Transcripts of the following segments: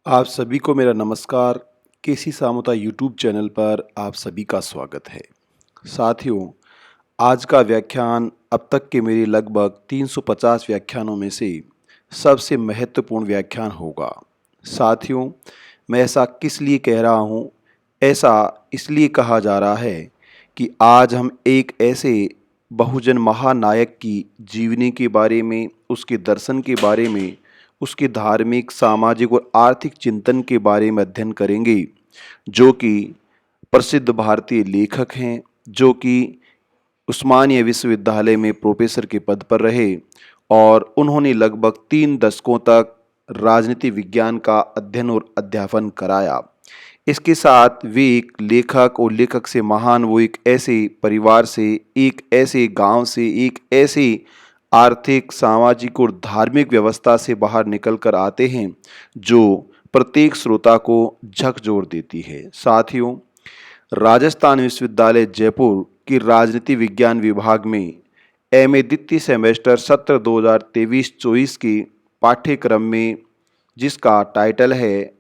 आप सभी को मेरा नमस्कार। केसी सामुता यूट्यूब चैनल पर आप सभी का स्वागत है। साथियों, आज का व्याख्यान अब तक के मेरे लगभग 350 व्याख्यानों में से सबसे महत्वपूर्ण व्याख्यान होगा। साथियों, मैं ऐसा किस लिए कह रहा हूँ? ऐसा इसलिए कहा जा रहा है कि आज हम एक ऐसे बहुजन महानायक की जीवनी के बारे में, उसके दर्शन के बारे में, उसके धार्मिक, सामाजिक और आर्थिक चिंतन के बारे में अध्ययन करेंगे, जो कि प्रसिद्ध भारतीय लेखक हैं, जो कि उस्मानिया विश्वविद्यालय में प्रोफेसर के पद पर रहे और उन्होंने लगभग 3 दशकों तक राजनीति विज्ञान का अध्ययन और अध्यापन कराया। इसके साथ वे एक लेखक और लेखक से महान, वो एक ऐसे परिवार से, एक ऐसे गांव से, एक ऐसे आर्थिक, सामाजिक और धार्मिक व्यवस्था से बाहर निकल कर आते हैं जो प्रत्येक श्रोता को झकझोर देती है। साथियों, राजस्थान विश्वविद्यालय जयपुर की राजनीति विज्ञान विभाग में एमए द्वितीय सेमेस्टर सत्र 2023-24 के पाठ्यक्रम में, जिसका टाइटल है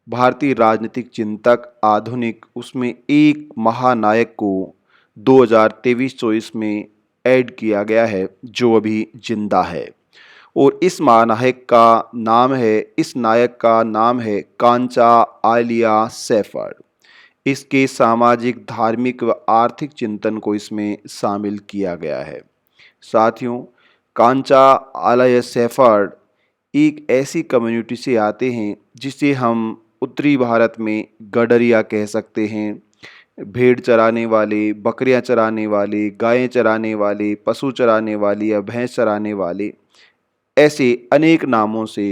भारतीय राजनीतिक चिंतक आधुनिक, उसमें एक महानायक को 2023-24 में ऐड किया गया है जो अभी जिंदा है। और इस महानायक का नाम है कांचा आलिया सैफर्ड। इसके सामाजिक, धार्मिक व आर्थिक चिंतन को इसमें शामिल किया गया है। साथियों, कांचा आलिया सैफर्ड एक ऐसी कम्युनिटी से आते हैं जिसे हम उत्तरी भारत में गडरिया कह सकते हैं। भेड़ चराने वाले, बकरियां चराने वाले, गायें चराने वाले, पशु चराने वाले या भैंस चराने वाले, ऐसे अनेक नामों से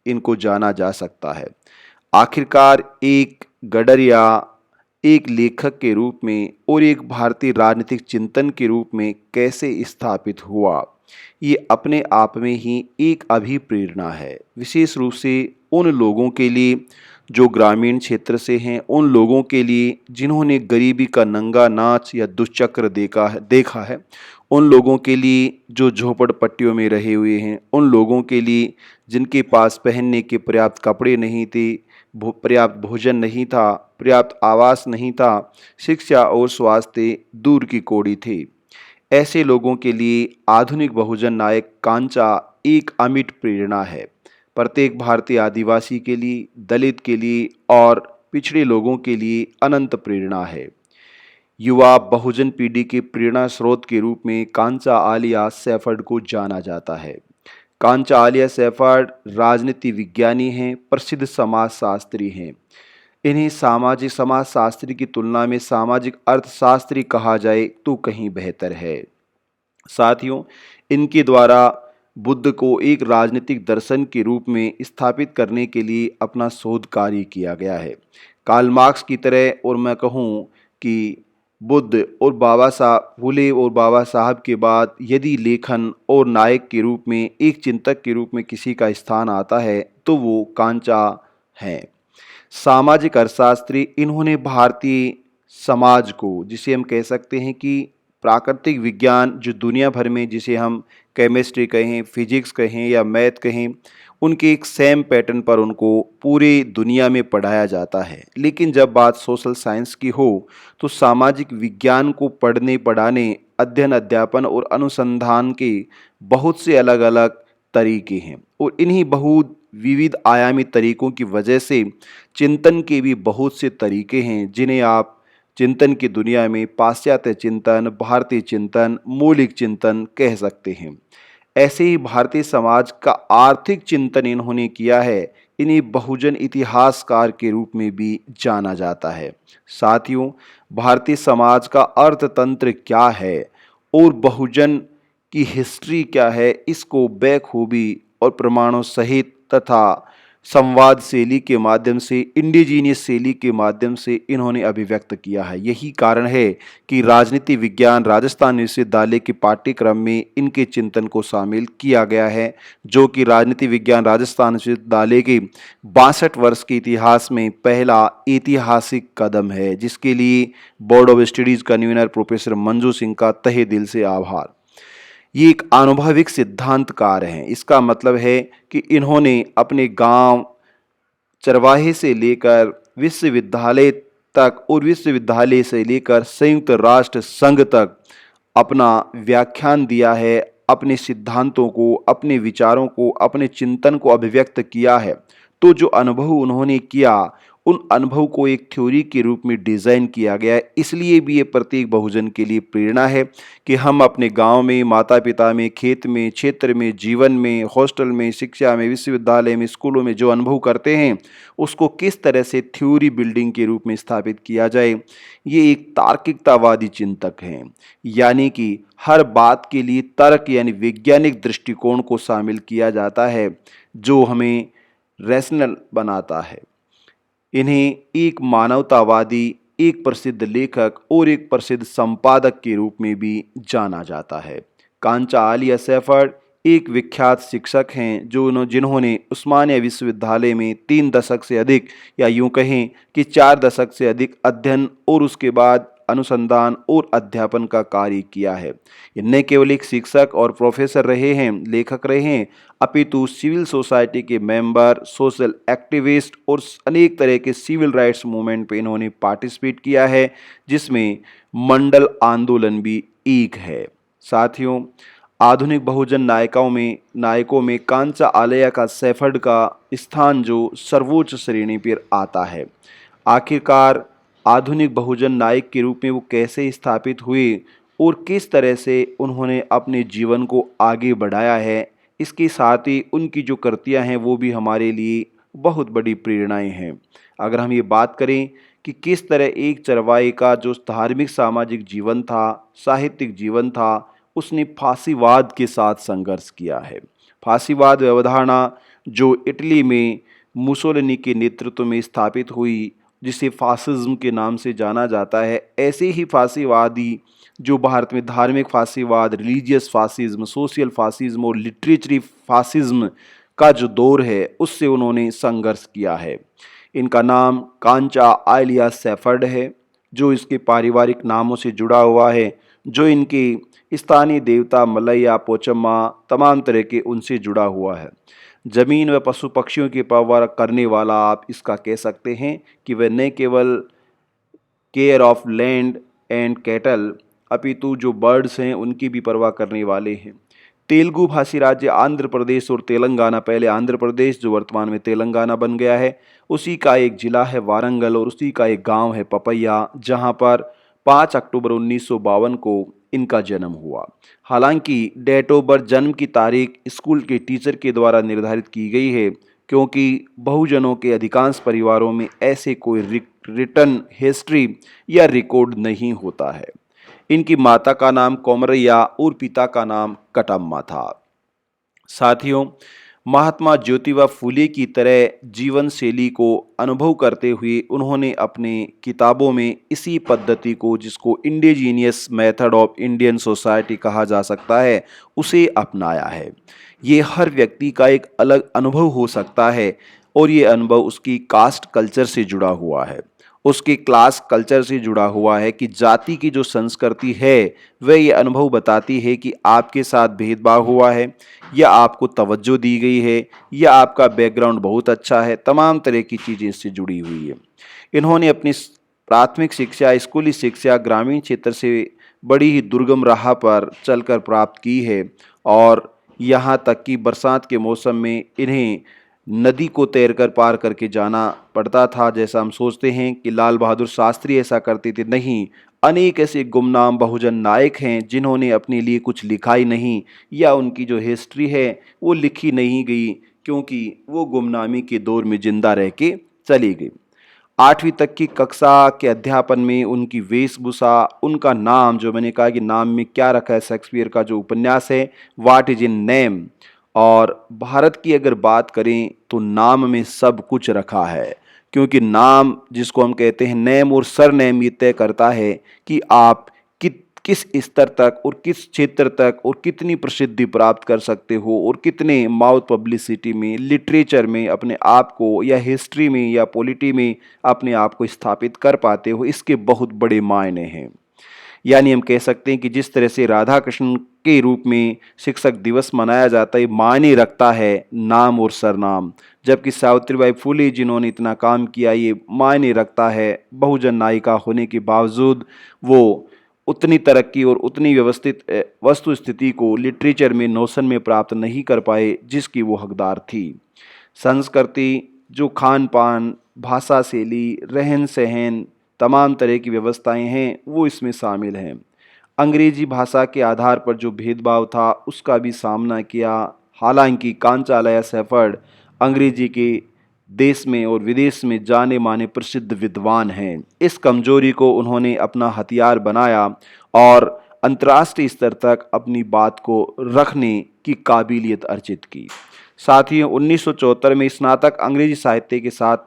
इनको जाना जा सकता है। आखिरकार एक गडरिया एक लेखक के रूप में और एक भारतीय राजनीतिक चिंतन के रूप में कैसे स्थापित हुआ, ये अपने आप में ही एक अभिप्रेरणा है, विशेष रूप से उन लोगों के लिए जो ग्रामीण क्षेत्र से हैं, उन लोगों के लिए जिन्होंने गरीबी का नंगा नाच या दुष्चक्र देखा है, उन लोगों के लिए जो झोपड़पट्टियों में रहे हुए हैं, उन लोगों के लिए जिनके पास पहनने के पर्याप्त कपड़े नहीं थे, पर्याप्त भोजन नहीं था, पर्याप्त आवास नहीं था, शिक्षा और स्वास्थ्य दूर की कौड़ी थे। ऐसे लोगों के लिए आधुनिक बहुजन नायक कांचा एक अमिट प्रेरणा है। प्रत्येक भारतीय आदिवासी के लिए, दलित के लिए और पिछड़े लोगों के लिए अनंत प्रेरणा है। युवा बहुजन पीढ़ी के प्रेरणा स्रोत के रूप में कांचा आलिया सैफर्ड को जाना जाता है। कांचा आलिया सैफर्ड राजनीति विज्ञानी हैं, प्रसिद्ध समाजशास्त्री हैं। इन्हें सामाजिक समाजशास्त्री की तुलना में सामाजिक अर्थशास्त्री कहा जाए तो कहीं बेहतर है। साथियों, इनके द्वारा बुद्ध को एक राजनीतिक दर्शन के रूप में स्थापित करने के लिए अपना शोध कार्य किया गया है। कार्ल मार्क्स की तरह, और मैं कहूँ कि बुद्ध और बाबा साहब फुले और बाबा साहब के बाद यदि लेखन और नायक के रूप में, एक चिंतक के रूप में किसी का स्थान आता है तो वो कांचा हैं। सामाजिक अर्थशास्त्री, इन्होंने भारतीय समाज को, जिसे हम कह सकते हैं कि प्राकृतिक विज्ञान जो दुनिया भर में, जिसे हम केमिस्ट्री कहें, फिजिक्स कहें या मैथ कहें, उनके एक सेम पैटर्न पर उनको पूरी दुनिया में पढ़ाया जाता है। लेकिन जब बात सोशल साइंस की हो तो सामाजिक विज्ञान को पढ़ने, पढ़ाने, अध्ययन, अध्यापन और अनुसंधान के बहुत से अलग अलग तरीके हैं और इन्हीं बहुत विविध आयामी तरीकों की वजह से चिंतन के भी बहुत से तरीके हैं जिन्हें आप चिंतन की दुनिया में पाश्चात्य चिंतन, भारतीय चिंतन, मौलिक चिंतन कह सकते हैं। ऐसे ही भारतीय समाज का आर्थिक चिंतन इन्होंने किया है। इन्हें बहुजन इतिहासकार के रूप में भी जाना जाता है। साथियों, भारतीय समाज का अर्थतंत्र क्या है और बहुजन की हिस्ट्री क्या है, इसको बखूबी और प्रमाणों सहित तथा संवाद शैली के माध्यम से, इंडिजीनियस शैली के माध्यम से इन्होंने अभिव्यक्त किया है। यही कारण है कि राजनीति विज्ञान राजस्थान विश्वविद्यालय के पाठ्यक्रम में इनके चिंतन को शामिल किया गया है, जो कि राजनीति विज्ञान राजस्थान विश्वविद्यालय के 62 वर्ष के इतिहास में पहला ऐतिहासिक कदम है, जिसके लिए board of studies convener professor Manju Singh का तहे दिल से आभार। ये एक अनुभविक सिद्धांतकार हैं। इसका मतलब है कि इन्होंने अपने गांव चरवाहे से लेकर विश्वविद्यालय तक और विश्वविद्यालय से लेकर संयुक्त राष्ट्र संघ तक अपना व्याख्यान दिया है, अपने सिद्धांतों को, अपने विचारों को, अपने चिंतन को अभिव्यक्त किया है। तो जो अनुभव उन्होंने किया, उन अनुभव को एक थ्योरी के रूप में डिज़ाइन किया गया है। इसलिए भी ये प्रत्येक बहुजन के लिए प्रेरणा है कि हम अपने गांव में, माता पिता में, खेत में, क्षेत्र में, जीवन में, हॉस्टल में, शिक्षा में, विश्वविद्यालय में, स्कूलों में जो अनुभव करते हैं उसको किस तरह से थ्योरी बिल्डिंग के रूप में स्थापित किया जाए। ये एक तार्किकतावादी चिंतक हैं, यानी कि हर बात के लिए तर्क यानी वैज्ञानिक दृष्टिकोण को शामिल किया जाता है जो हमें रैशनल बनाता है। इन्हें एक मानवतावादी, एक प्रसिद्ध लेखक और एक प्रसिद्ध संपादक के रूप में भी जाना जाता है। कांचा आलिया सैफर्ड एक विख्यात शिक्षक हैं जिन्होंने उस्मानिया विश्वविद्यालय में 3 दशक से अधिक, या यूं कहें कि 4 दशक से अधिक अध्ययन और उसके बाद अनुसंधान और अध्यापन का कार्य किया है। ये न केवल एक शिक्षक और प्रोफेसर रहे हैं, लेखक रहे हैं, अपितु सिविल सोसाइटी के मेंबर, सोशल एक्टिविस्ट और अनेक तरह के सिविल राइट्स मूवमेंट पे इन्होंने पार्टिसिपेट किया है, जिसमें मंडल आंदोलन भी एक है। साथियों, आधुनिक बहुजन नायकों में कांचा आलिया का सैफर्ड का स्थान जो सर्वोच्च श्रेणी पर आता है। आखिरकार आधुनिक बहुजन नायक के रूप में वो कैसे स्थापित हुए और किस तरह से उन्होंने अपने जीवन को आगे बढ़ाया है, इसके साथ ही उनकी जो कृतियाँ हैं वो भी हमारे लिए बहुत बड़ी प्रेरणाएं हैं। अगर हम ये बात करें कि किस तरह एक चरवाहे का जो धार्मिक सामाजिक जीवन था, साहित्यिक जीवन था, उसने फांसीवाद के साथ संघर्ष किया है। फांसीवाद अवधारणा जो इटली में मुसोलिनी के नेतृत्व में स्थापित हुई, जिसे फासिज्म के नाम से जाना जाता है, ऐसे ही फांसीवादी जो भारत में धार्मिक फांसीवाद, रिलीजियस फासिज्म, सोशल फासिज्म और लिटरेचरी फासिज्म का जो दौर है उससे उन्होंने संघर्ष किया है। इनका नाम कांचा आलिया सैफर्ड है, जो इसके पारिवारिक नामों से जुड़ा हुआ है, जो इनके स्थानीय देवता मलैया, पोचम्मा, तमाम तरह के उनसे जुड़ा हुआ है। जमीन व पशु पक्षियों की परवाह करने वाला आप इसका कह सकते हैं कि वह न केवल care of land and cattle, अपितु जो बर्ड्स हैं उनकी भी परवाह करने वाले हैं। तेलुगु भाषी राज्य आंध्र प्रदेश और तेलंगाना, पहले आंध्र प्रदेश जो वर्तमान में तेलंगाना बन गया है, उसी का एक जिला है वारंगल और उसी का एक गांव है पपैया, जहां पर 5 अक्टूबर 1952 को इनका जन्म हुआ। हालांकि डेट ऑफ बर्थ, जन्म की तारीख स्कूल के टीचर के द्वारा निर्धारित की गई है, क्योंकि बहुजनों के अधिकांश परिवारों में ऐसे कोई रिटर्न हिस्ट्री या रिकॉर्ड नहीं होता है। इनकी माता का नाम कोमरैया और पिता का नाम कटम्मा था। साथियों, महात्मा ज्योतिबा फुले की तरह जीवन शैली को अनुभव करते हुए उन्होंने अपने किताबों में इसी पद्धति को, जिसको indigenous method of Indian society कहा जा सकता है, उसे अपनाया है। ये हर व्यक्ति का एक अलग अनुभव हो सकता है और ये अनुभव उसकी कास्ट कल्चर से जुड़ा हुआ है, उसके क्लास कल्चर से जुड़ा हुआ है कि जाति की जो संस्कृति है वह ये अनुभव बताती है कि आपके साथ भेदभाव हुआ है या आपको तवज्जो दी गई है या आपका बैकग्राउंड बहुत अच्छा है, तमाम तरह की चीज़ें इससे जुड़ी हुई है। इन्होंने अपनी प्राथमिक शिक्षा, स्कूली शिक्षा ग्रामीण क्षेत्र से बड़ी ही दुर्गम राह पर चलकर प्राप्त की है और यहाँ तक कि बरसात के मौसम में इन्हें नदी को तैरकर पार करके जाना पड़ता था। जैसा हम सोचते हैं कि लाल बहादुर शास्त्री ऐसा करते थे, नहीं, अनेक ऐसे गुमनाम बहुजन नायक हैं जिन्होंने अपने लिए कुछ लिखा ही नहीं या उनकी जो हिस्ट्री है वो लिखी नहीं गई, क्योंकि वो गुमनामी के दौर में जिंदा रह के चली गई। 8वीं तक की कक्षा के अध्यापन में उनकी वेशभूषा, उनका नाम, जो मैंने कहा कि नाम में क्या रखा है, शेक्सपियर का जो उपन्यास है व्हाट इज इन नेम, और भारत की अगर बात करें तो नाम में सब कुछ रखा है, क्योंकि नाम जिसको हम कहते हैं नेम और सरनेम, ये तय करता है कि आप किस स्तर तक और किस क्षेत्र तक और कितनी प्रसिद्धि प्राप्त कर सकते हो और कितने माउथ पब्लिसिटी में, लिटरेचर में अपने आप को, या हिस्ट्री में या पॉलिटी में अपने आप को स्थापित कर पाते हो। इसके बहुत बड़े मायने हैं। यानी हम कह सकते हैं कि जिस तरह से राधा कृष्ण के रूप में शिक्षक दिवस मनाया जाता है, मायने रखता है नाम और सरनाम, जबकि सावित्रीबाई फुले जिन्होंने इतना काम किया ये मायने रखता है बहुजन नायिका होने के बावजूद वो उतनी तरक्की और उतनी व्यवस्थित वस्तु स्थिति को लिटरेचर में नोशन में प्राप्त नहीं कर पाए जिसकी वो हकदार थी। संस्कृति, जो खान पान, भाषा शैली, रहन सहन, तमाम तरह की व्यवस्थाएं हैं वो इसमें शामिल हैं। अंग्रेजी भाषा के आधार पर जो भेदभाव था उसका भी सामना किया। हालांकि कांचालया सेफर्ड अंग्रेजी के देश में और विदेश में जाने माने प्रसिद्ध विद्वान हैं। इस कमजोरी को उन्होंने अपना हथियार बनाया और अंतर्राष्ट्रीय स्तर तक अपनी बात को रखने की काबिलियत अर्जित की। साथ ही 1974 में स्नातक अंग्रेजी साहित्य के साथ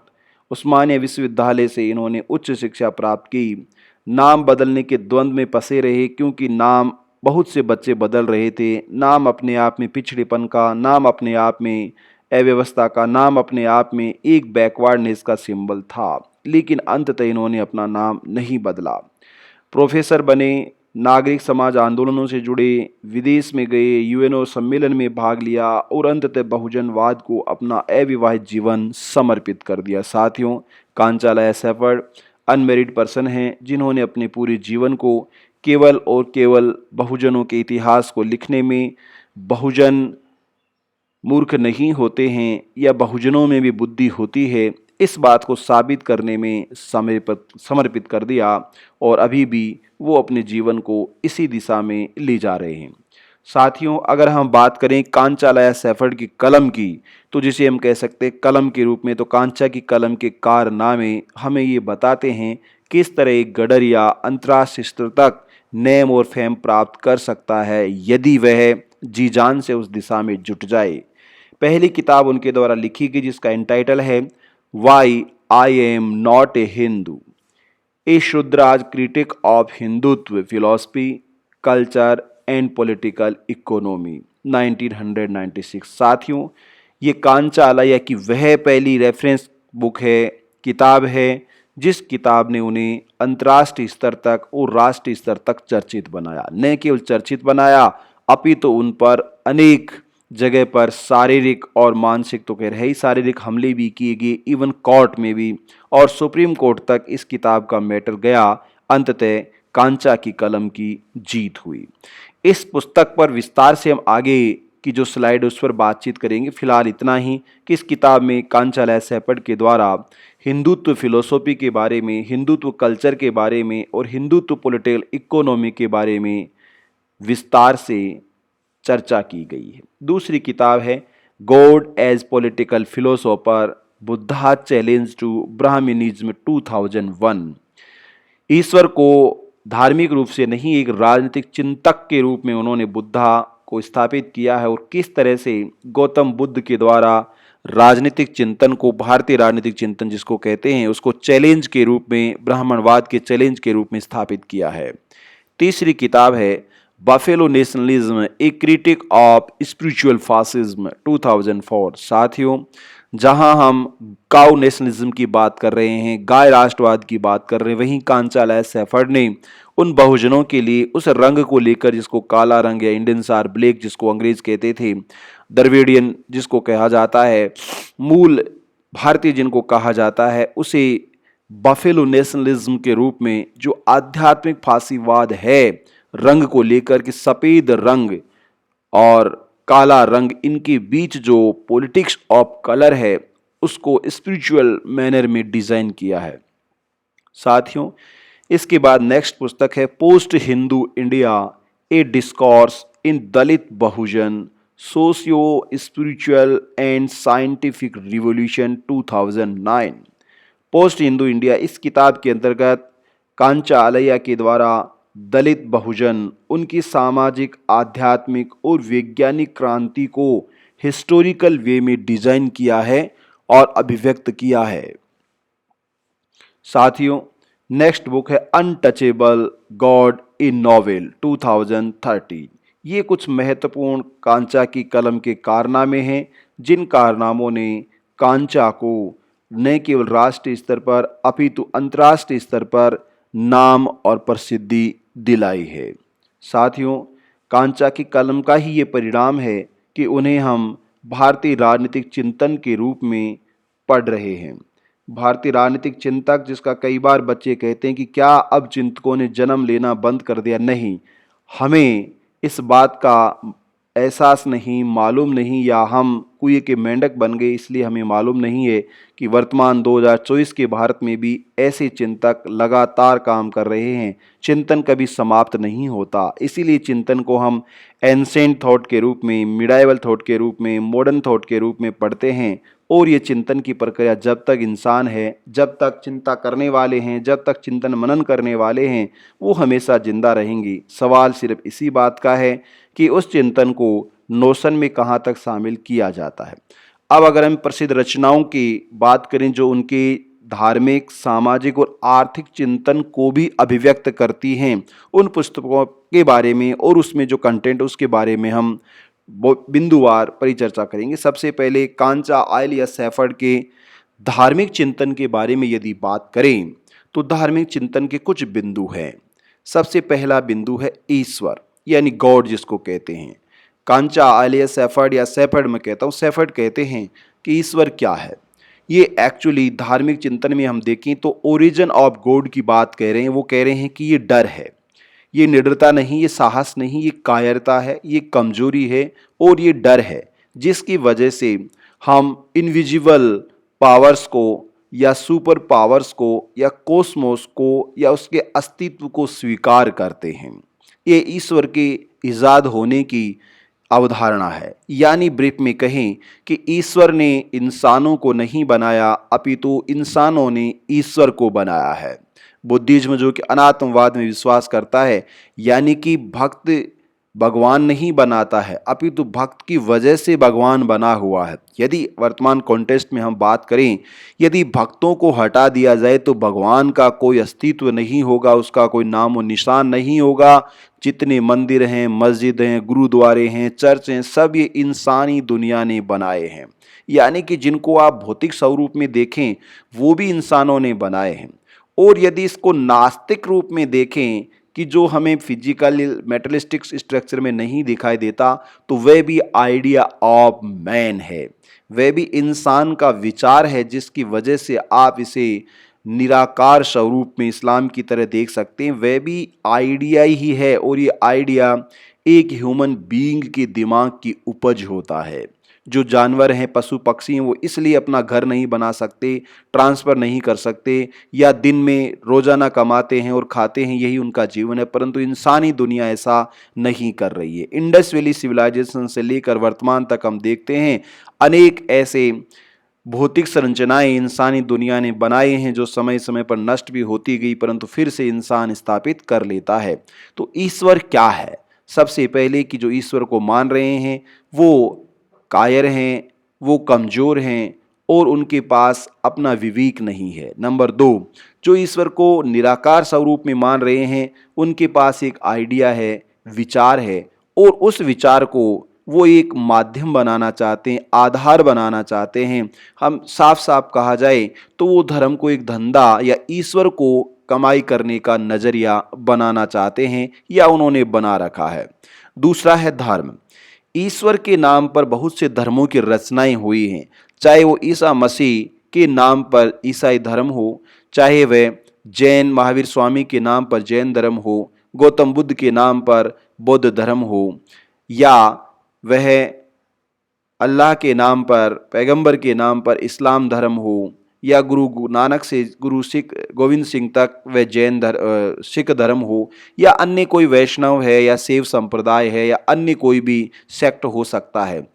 उस्मानिया विश्वविद्यालय से इन्होंने उच्च शिक्षा प्राप्त की। नाम बदलने के द्वंद्व में फंसे रहे क्योंकि नाम बहुत से बच्चे बदल रहे थे। नाम अपने आप में पिछड़ेपन का, नाम अपने आप में अव्यवस्था का, नाम अपने आप में एक बैकवर्डनेस का सिंबल था, लेकिन अंततः इन्होंने अपना नाम नहीं बदला। प्रोफेसर बने, नागरिक समाज आंदोलनों से जुड़े, विदेश में गए, यूएनओ सम्मेलन में भाग लिया और अंततः बहुजनवाद को अपना अविवाहित जीवन समर्पित कर दिया। साथियों, कांचालया सेफर्ड अनमेरिड पर्सन हैं जिन्होंने अपने पूरे जीवन को केवल और केवल बहुजनों के इतिहास को लिखने में, बहुजन मूर्ख नहीं होते हैं या बहुजनों में भी बुद्धि होती है, इस बात को साबित करने में समर्पित कर दिया और अभी भी वो अपने जीवन को इसी दिशा में ले जा रहे हैं। साथियों, अगर हम बात करें कांचालया सेफर्ड की कलम की, तो जिसे हम कह सकते हैं कलम के रूप में, तो कांचा की कलम के कारनामे हमें ये बताते हैं किस तरह एक गडरिया अंतर्राष्ट्रीय स्तर तक नेम और फेम प्राप्त कर सकता है यदि वह जी जान से उस दिशा में जुट जाए। पहली किताब उनके द्वारा लिखी गई जिसका टाइटल है why I am not a Hindu, a Shudras critique of Hindutva philosophy, culture and political economy, 1996। साथियों, ये कांचालया की वह पहली रेफरेंस बुक है, किताब है, जिस किताब ने उन्हें अंतर्राष्ट्रीय स्तर तक और राष्ट्रीय स्तर तक चर्चित बनाया। न केवल चर्चित बनाया अपितु उन पर अनेक जगह पर शारीरिक और मानसिक, तो कह रहे ही शारीरिक हमले भी किए गए, इवन कोर्ट में भी, और सुप्रीम कोर्ट तक इस किताब का मैटर गया। अंततः कांचा की कलम की जीत हुई। इस पुस्तक पर विस्तार से हम आगे की जो स्लाइड उस पर बातचीत करेंगे। फिलहाल इतना ही कि इस किताब में कांचालया सेफर्ड के द्वारा हिंदुत्व फिलोसॉफी के बारे में, हिंदुत्व कल्चर के बारे में और हिंदुत्व पॉलिटिकल इकोनॉमी के बारे में विस्तार से चर्चा की गई है। दूसरी किताब है God as political philosopher, Buddha challenge to Brahmanism 2001। ईश्वर को धार्मिक रूप से नहीं, एक राजनीतिक चिंतक के रूप में उन्होंने बुद्धा को स्थापित किया है और किस तरह से गौतम बुद्ध के द्वारा राजनीतिक चिंतन को, भारतीय राजनीतिक चिंतन जिसको कहते हैं, उसको चैलेंज के रूप में, ब्राह्मणवाद के चैलेंज के रूप में स्थापित किया है। तीसरी किताब है buffalo nationalism, A critic of spiritual fascism, 2004। साथियों, जहां हम काउ नेशनलिज्म की बात कर रहे हैं, गाय राष्ट्रवाद की बात कर रहे हैं, वहीं कांचालया सेफर्ड ने उन बहुजनों के लिए उस रंग को लेकर जिसको काला रंग या इंडियंस आर ब्लैक जिसको अंग्रेज कहते थे, द्रविडियन जिसको कहा जाता है, मूल भारतीय जिनको कहा जाता है, उसे बफेलो नेशनलिज्म के रूप में जो आध्यात्मिक फासीवाद है रंग को लेकर कि सफेद रंग और काला रंग, इनके बीच जो पॉलिटिक्स ऑफ कलर है उसको स्पिरिचुअल मैनर में डिजाइन किया है। साथियों, इसके बाद नेक्स्ट पुस्तक है post Hindu India, A discourse in Dalit Bahujan, socio spiritual and scientific revolution, 2009। Post Hindu India, इस किताब के अंतर्गत कांचालया के द्वारा दलित बहुजन, उनकी सामाजिक, आध्यात्मिक और वैज्ञानिक क्रांति को हिस्टोरिकल वे में डिजाइन किया है और अभिव्यक्त किया है। साथियों, नेक्स्ट बुक है अनटचेबल गॉड इन नॉवेल, 2013। ये कुछ महत्वपूर्ण कांचा की कलम के कारनामे हैं जिन कारनामों ने कांचा को न केवल राष्ट्रीय स्तर पर अपितु अंतर्राष्ट्रीय स्तर पर नाम और प्रसिद्धि दिलाई है। साथियों, कांचा की कलम का ही ये परिणाम है कि उन्हें हम भारतीय राजनीतिक चिंतन के रूप में पढ़ रहे हैं। भारतीय राजनीतिक चिंतक, जिसका कई बार बच्चे कहते हैं कि क्या अब चिंतकों ने जन्म लेना बंद कर दिया? नहीं, हमें इस बात का एहसास नहीं, मालूम नहीं, या हम कुएं के मेंढक बन गए इसलिए हमें मालूम नहीं है कि वर्तमान 2024 के भारत में भी ऐसे चिंतक लगातार काम कर रहे हैं। चिंतन कभी समाप्त नहीं होता, इसीलिए चिंतन को हम एंसेंट थॉट के रूप में, मिडाइवल थॉट के रूप में, मॉडर्न थॉट के रूप में पढ़ते हैं। और ये चिंतन की प्रक्रिया जब तक इंसान है, जब तक चिंता करने वाले हैं, जब तक चिंतन मनन करने वाले हैं, वो हमेशा जिंदा रहेंगी। सवाल सिर्फ इसी बात का है कि उस चिंतन को नोशन में कहाँ तक शामिल किया जाता है। अब अगर हम प्रसिद्ध रचनाओं की बात करें जो उनके धार्मिक, सामाजिक और आर्थिक चिंतन को भी अभिव्यक्त करती हैं, उन पुस्तकों के बारे में और उसमें जो कंटेंट उसके बारे में हम बिंदुवार परिचर्चा करेंगे। सबसे पहले कांचा आयल या सैफर्ड के धार्मिक चिंतन के बारे में यदि बात करें तो धार्मिक चिंतन के कुछ बिंदु हैं। सबसे पहला बिंदु है ईश्वर, यानी गॉड जिसको कहते हैं। कांचा आयल या सैफर्ड में कहता हूँ, सैफर्ड कहते हैं कि ईश्वर क्या है। ये एक्चुअली धार्मिक चिंतन में हम देखें तो ओरिजिन ऑफ गॉड की बात कह रहे हैं। वो कह रहे हैं कि ये डर है, ये निडरता नहीं, ये साहस नहीं, ये कायरता है, ये कमजोरी है और ये डर है, जिसकी वजह से हम इनविजिबल पावर्स को या सुपर पावर्स को या कोस्मोस को या उसके अस्तित्व को स्वीकार करते हैं। ये ईश्वर के इजाद होने की अवधारणा है। यानी ब्रीफ में कहें कि ईश्वर ने इंसानों को नहीं बनाया, अपितु इंसानों ने ईश्वर को बनाया है। बुद्धिज्म जो कि अनात्मवाद में विश्वास करता है, यानी कि भक्त भगवान नहीं बनाता है, अपितु भक्त की वजह से भगवान बना हुआ है। यदि वर्तमान कॉन्टेक्स्ट में हम बात करें, यदि भक्तों को हटा दिया जाए तो भगवान का कोई अस्तित्व नहीं होगा, उसका कोई नाम और निशान नहीं होगा। जितने मंदिर हैं, मस्जिद हैं, गुरुद्वारे हैं, चर्च हैं, सब ये इंसानी दुनिया ने बनाए हैं। यानी कि जिनको आप भौतिक स्वरूप में देखें वो भी इंसानों ने बनाए हैं। और यदि इसको नास्तिक रूप में देखें कि जो हमें फिजिकल मेटलिस्टिक स्ट्रक्चर में नहीं दिखाई देता, तो वह भी आइडिया ऑफ मैन है, वह भी इंसान का विचार है, जिसकी वजह से आप इसे निराकार स्वरूप में इस्लाम की तरह देख सकते हैं। वह भी आइडिया ही है और ये आइडिया एक ह्यूमन बीइंग के दिमाग की उपज होता है। जो जानवर हैं, पशु पक्षी हैं, वो इसलिए अपना घर नहीं बना सकते, ट्रांसफ़र नहीं कर सकते, या दिन में रोज़ाना कमाते हैं और खाते हैं, यही उनका जीवन है। परंतु इंसानी दुनिया ऐसा नहीं कर रही है। इंडस वैली सिविलाइजेशन से लेकर वर्तमान तक हम देखते हैं अनेक ऐसे भौतिक संरचनाएं इंसानी दुनिया ने बनाए हैं जो समय समय पर नष्ट भी होती गई, परंतु फिर से इंसान स्थापित कर लेता है। तो ईश्वर क्या है? सबसे पहले कि जो ईश्वर को मान रहे हैं वो कायर हैं, वो कमज़ोर हैं और उनके पास अपना विवेक नहीं है। नंबर 2, जो ईश्वर को निराकार स्वरूप में मान रहे हैं उनके पास एक आइडिया है, विचार है, और उस विचार को वो एक माध्यम बनाना चाहते हैं, आधार बनाना चाहते हैं। हम साफ साफ कहा जाए तो वो धर्म को एक धंधा या ईश्वर को कमाई करने का नज़रिया बनाना चाहते हैं या उन्होंने बना रखा है। दूसरा है धर्म। ईश्वर के नाम पर बहुत से धर्मों की रचनाएं हुई हैं, चाहे वो ईसा मसीह के नाम पर ईसाई धर्म हो, चाहे वह जैन महावीर स्वामी के नाम पर जैन धर्म हो, गौतम बुद्ध के नाम पर बौद्ध धर्म हो, या वह अल्लाह के नाम पर, पैगंबर के नाम पर इस्लाम धर्म हो, या गुरु नानक से गुरु सिख गोविंद सिंह तक वह सिख धर्म हो, या अन्य कोई वैष्णव है या शैव संप्रदाय है या अन्य कोई भी सेक्ट हो सकता है।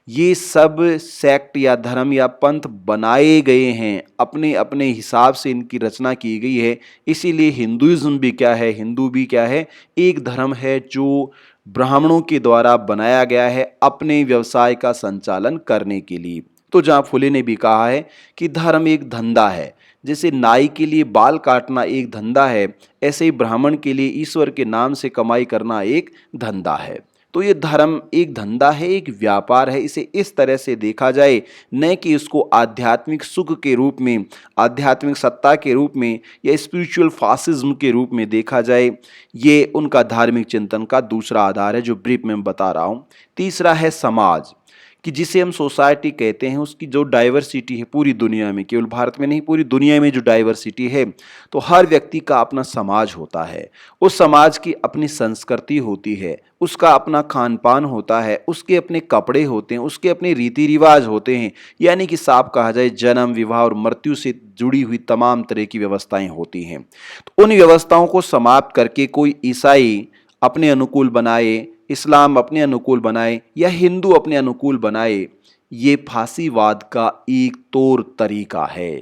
ये सब सेक्ट या धर्म या पंथ बनाए गए हैं, अपने अपने हिसाब से इनकी रचना की गई है। इसीलिए हिंदुइज्म भी क्या है, हिंदू भी क्या है, एक धर्म है जो ब्राह्मणों के द्वारा बनाया गया है अपने व्यवसाय का संचालन करने के लिए। तो जहाँ फुले ने भी कहा है कि धर्म एक धंधा है, जैसे नाई के लिए बाल काटना एक धंधा है, ऐसे ही ब्राह्मण के लिए ईश्वर के नाम से कमाई करना एक धंधा है। तो ये धर्म एक धंधा है, एक व्यापार है। इसे इस तरह से देखा जाए, न कि इसको आध्यात्मिक सुख के रूप में, आध्यात्मिक सत्ता के रूप में या स्पिरिचुअल फासिज्म के रूप में देखा जाए। ये उनका धार्मिक चिंतन का दूसरा आधार है जो ब्रीफ में बता रहा हूँ। तीसरा है समाज, कि जिसे हम सोसाइटी कहते हैं, उसकी जो डाइवर्सिटी है पूरी दुनिया में, केवल भारत में नहीं पूरी दुनिया में जो डाइवर्सिटी है, तो हर व्यक्ति का अपना समाज होता है। उस समाज की अपनी संस्कृति होती है, उसका अपना खान पान होता है, उसके अपने कपड़े होते हैं, उसके अपने रीति रिवाज होते हैं। यानी कि साफ कहा जाए, जन्म, विवाह और मृत्यु से जुड़ी हुई तमाम तरह की व्यवस्थाएं होती हैं। तो उन व्यवस्थाओं को समाप्त करके कोई ईसाई अपने अनुकूल बनाए, इस्लाम अपने अनुकूल बनाए या हिंदू अपने अनुकूल बनाए, ये फांसीवाद का एक तौर तरीका है।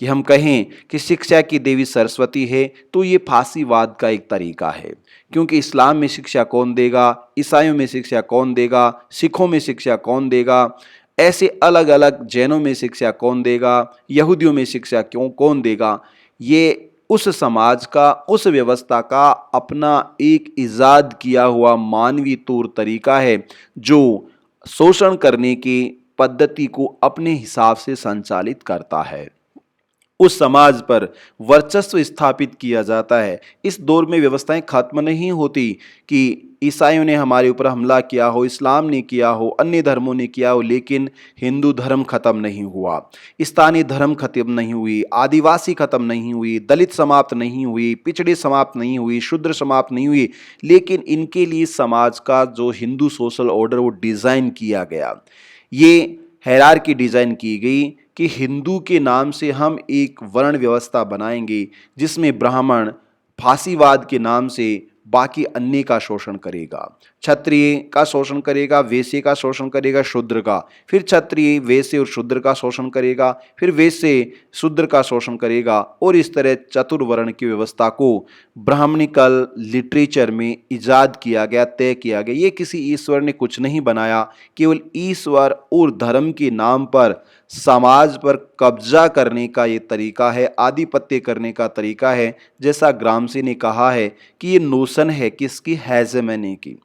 कि हम कहें कि शिक्षा की देवी सरस्वती है, तो ये फांसीवाद का एक तरीका है। क्योंकि इस्लाम में शिक्षा कौन देगा, ईसाइयों में शिक्षा कौन देगा, सिखों में शिक्षा कौन देगा, ऐसे अलग अलग, जैनों में शिक्षा कौन देगा, यहूदियों में शिक्षा कौन देगा। ये उस समाज का, उस व्यवस्था का अपना एक इजाद किया हुआ मानवीय तौर तरीका है, जो शोषण करने की पद्धति को अपने हिसाब से संचालित करता है। उस समाज पर वर्चस्व स्थापित किया जाता है। इस दौर में व्यवस्थाएं खत्म नहीं होती कि ईसाइयों ने हमारे ऊपर हमला किया हो, इस्लाम ने किया हो, अन्य धर्मों ने किया हो, लेकिन हिंदू धर्म खत्म नहीं हुआ, स्थानीय धर्म खत्म नहीं हुई, आदिवासी खत्म नहीं हुई, दलित समाप्त नहीं हुई, पिछड़े समाप्त नहीं हुई, शूद्र समाप्त नहीं हुई। लेकिन इनके लिए समाज का जो हिंदू सोशल ऑर्डर वो डिज़ाइन किया गया, ये हायरार्की डिज़ाइन की गई कि हिंदू के नाम से हम एक वर्ण व्यवस्था बनाएंगे जिसमें ब्राह्मण फांसीवाद के नाम से बाकी अन्य का शोषण करेगा, क्षत्रिय का शोषण करेगा, वैश्य का शोषण करेगा, शूद्र का, फिर क्षत्रिय वैश्य और शूद्र का शोषण करेगा, फिर वैश्य शूद्र का शोषण करेगा। और इस तरह चतुर्वर्ण की व्यवस्था को ब्राह्मणिकल लिटरेचर में इजाद किया गया, तय किया गया। ये किसी ईश्वर ने कुछ नहीं बनाया, केवल ईश्वर और धर्म के नाम पर समाज पर कब्जा करने का ये तरीका है, आधिपत्य करने का तरीका है। जैसा ग्रामसी ने कहा है कि ये नोशन है किसकी, हेजेमनी की।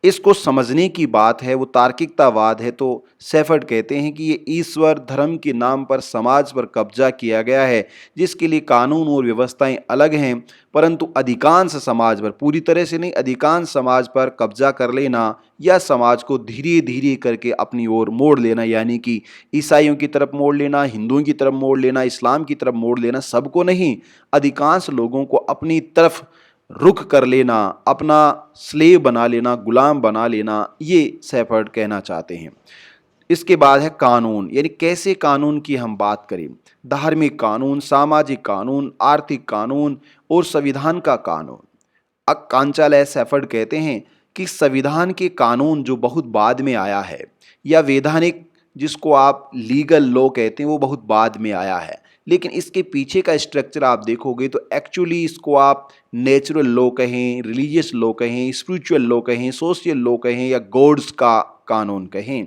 इसको समझने की बात है, वो तार्किकतावाद है। तो सेफर्ड कहते हैं कि ये ईश्वर धर्म के नाम पर समाज पर कब्जा किया गया है, जिसके लिए कानून और व्यवस्थाएं अलग हैं, परंतु अधिकांश समाज पर, पूरी तरह से नहीं, अधिकांश समाज पर कब्जा कर लेना या समाज को धीरे धीरे करके अपनी ओर मोड़ लेना, यानी कि ईसाइयों की तरफ मोड़ लेना, हिंदुओं की तरफ मोड़ लेना, इस्लाम की तरफ मोड़ लेना, सबको नहीं, अधिकांश लोगों को अपनी तरफ रुख कर लेना, अपना स्लेव बना लेना, गुलाम बना लेना, ये सेफर्ड कहना चाहते हैं। इसके बाद है कानून, यानी कैसे कानून की हम बात करें, धार्मिक कानून, सामाजिक कानून, आर्थिक कानून और संविधान का कानून। अब कांचालय सेफर्ड कहते हैं कि संविधान के कानून जो बहुत बाद में आया है, या वैधानिक जिसको आप लीगल लॉ कहते हैं, वो बहुत बाद में आया है, लेकिन इसके पीछे का स्ट्रक्चर आप देखोगे तो एक्चुअली इसको आप नेचुरल लॉ कहें, रिलीजियस लॉ कहें, स्पिरिचुअल लॉ कहें, सोशल लॉ कहें, या गॉड्स का कानून कहें।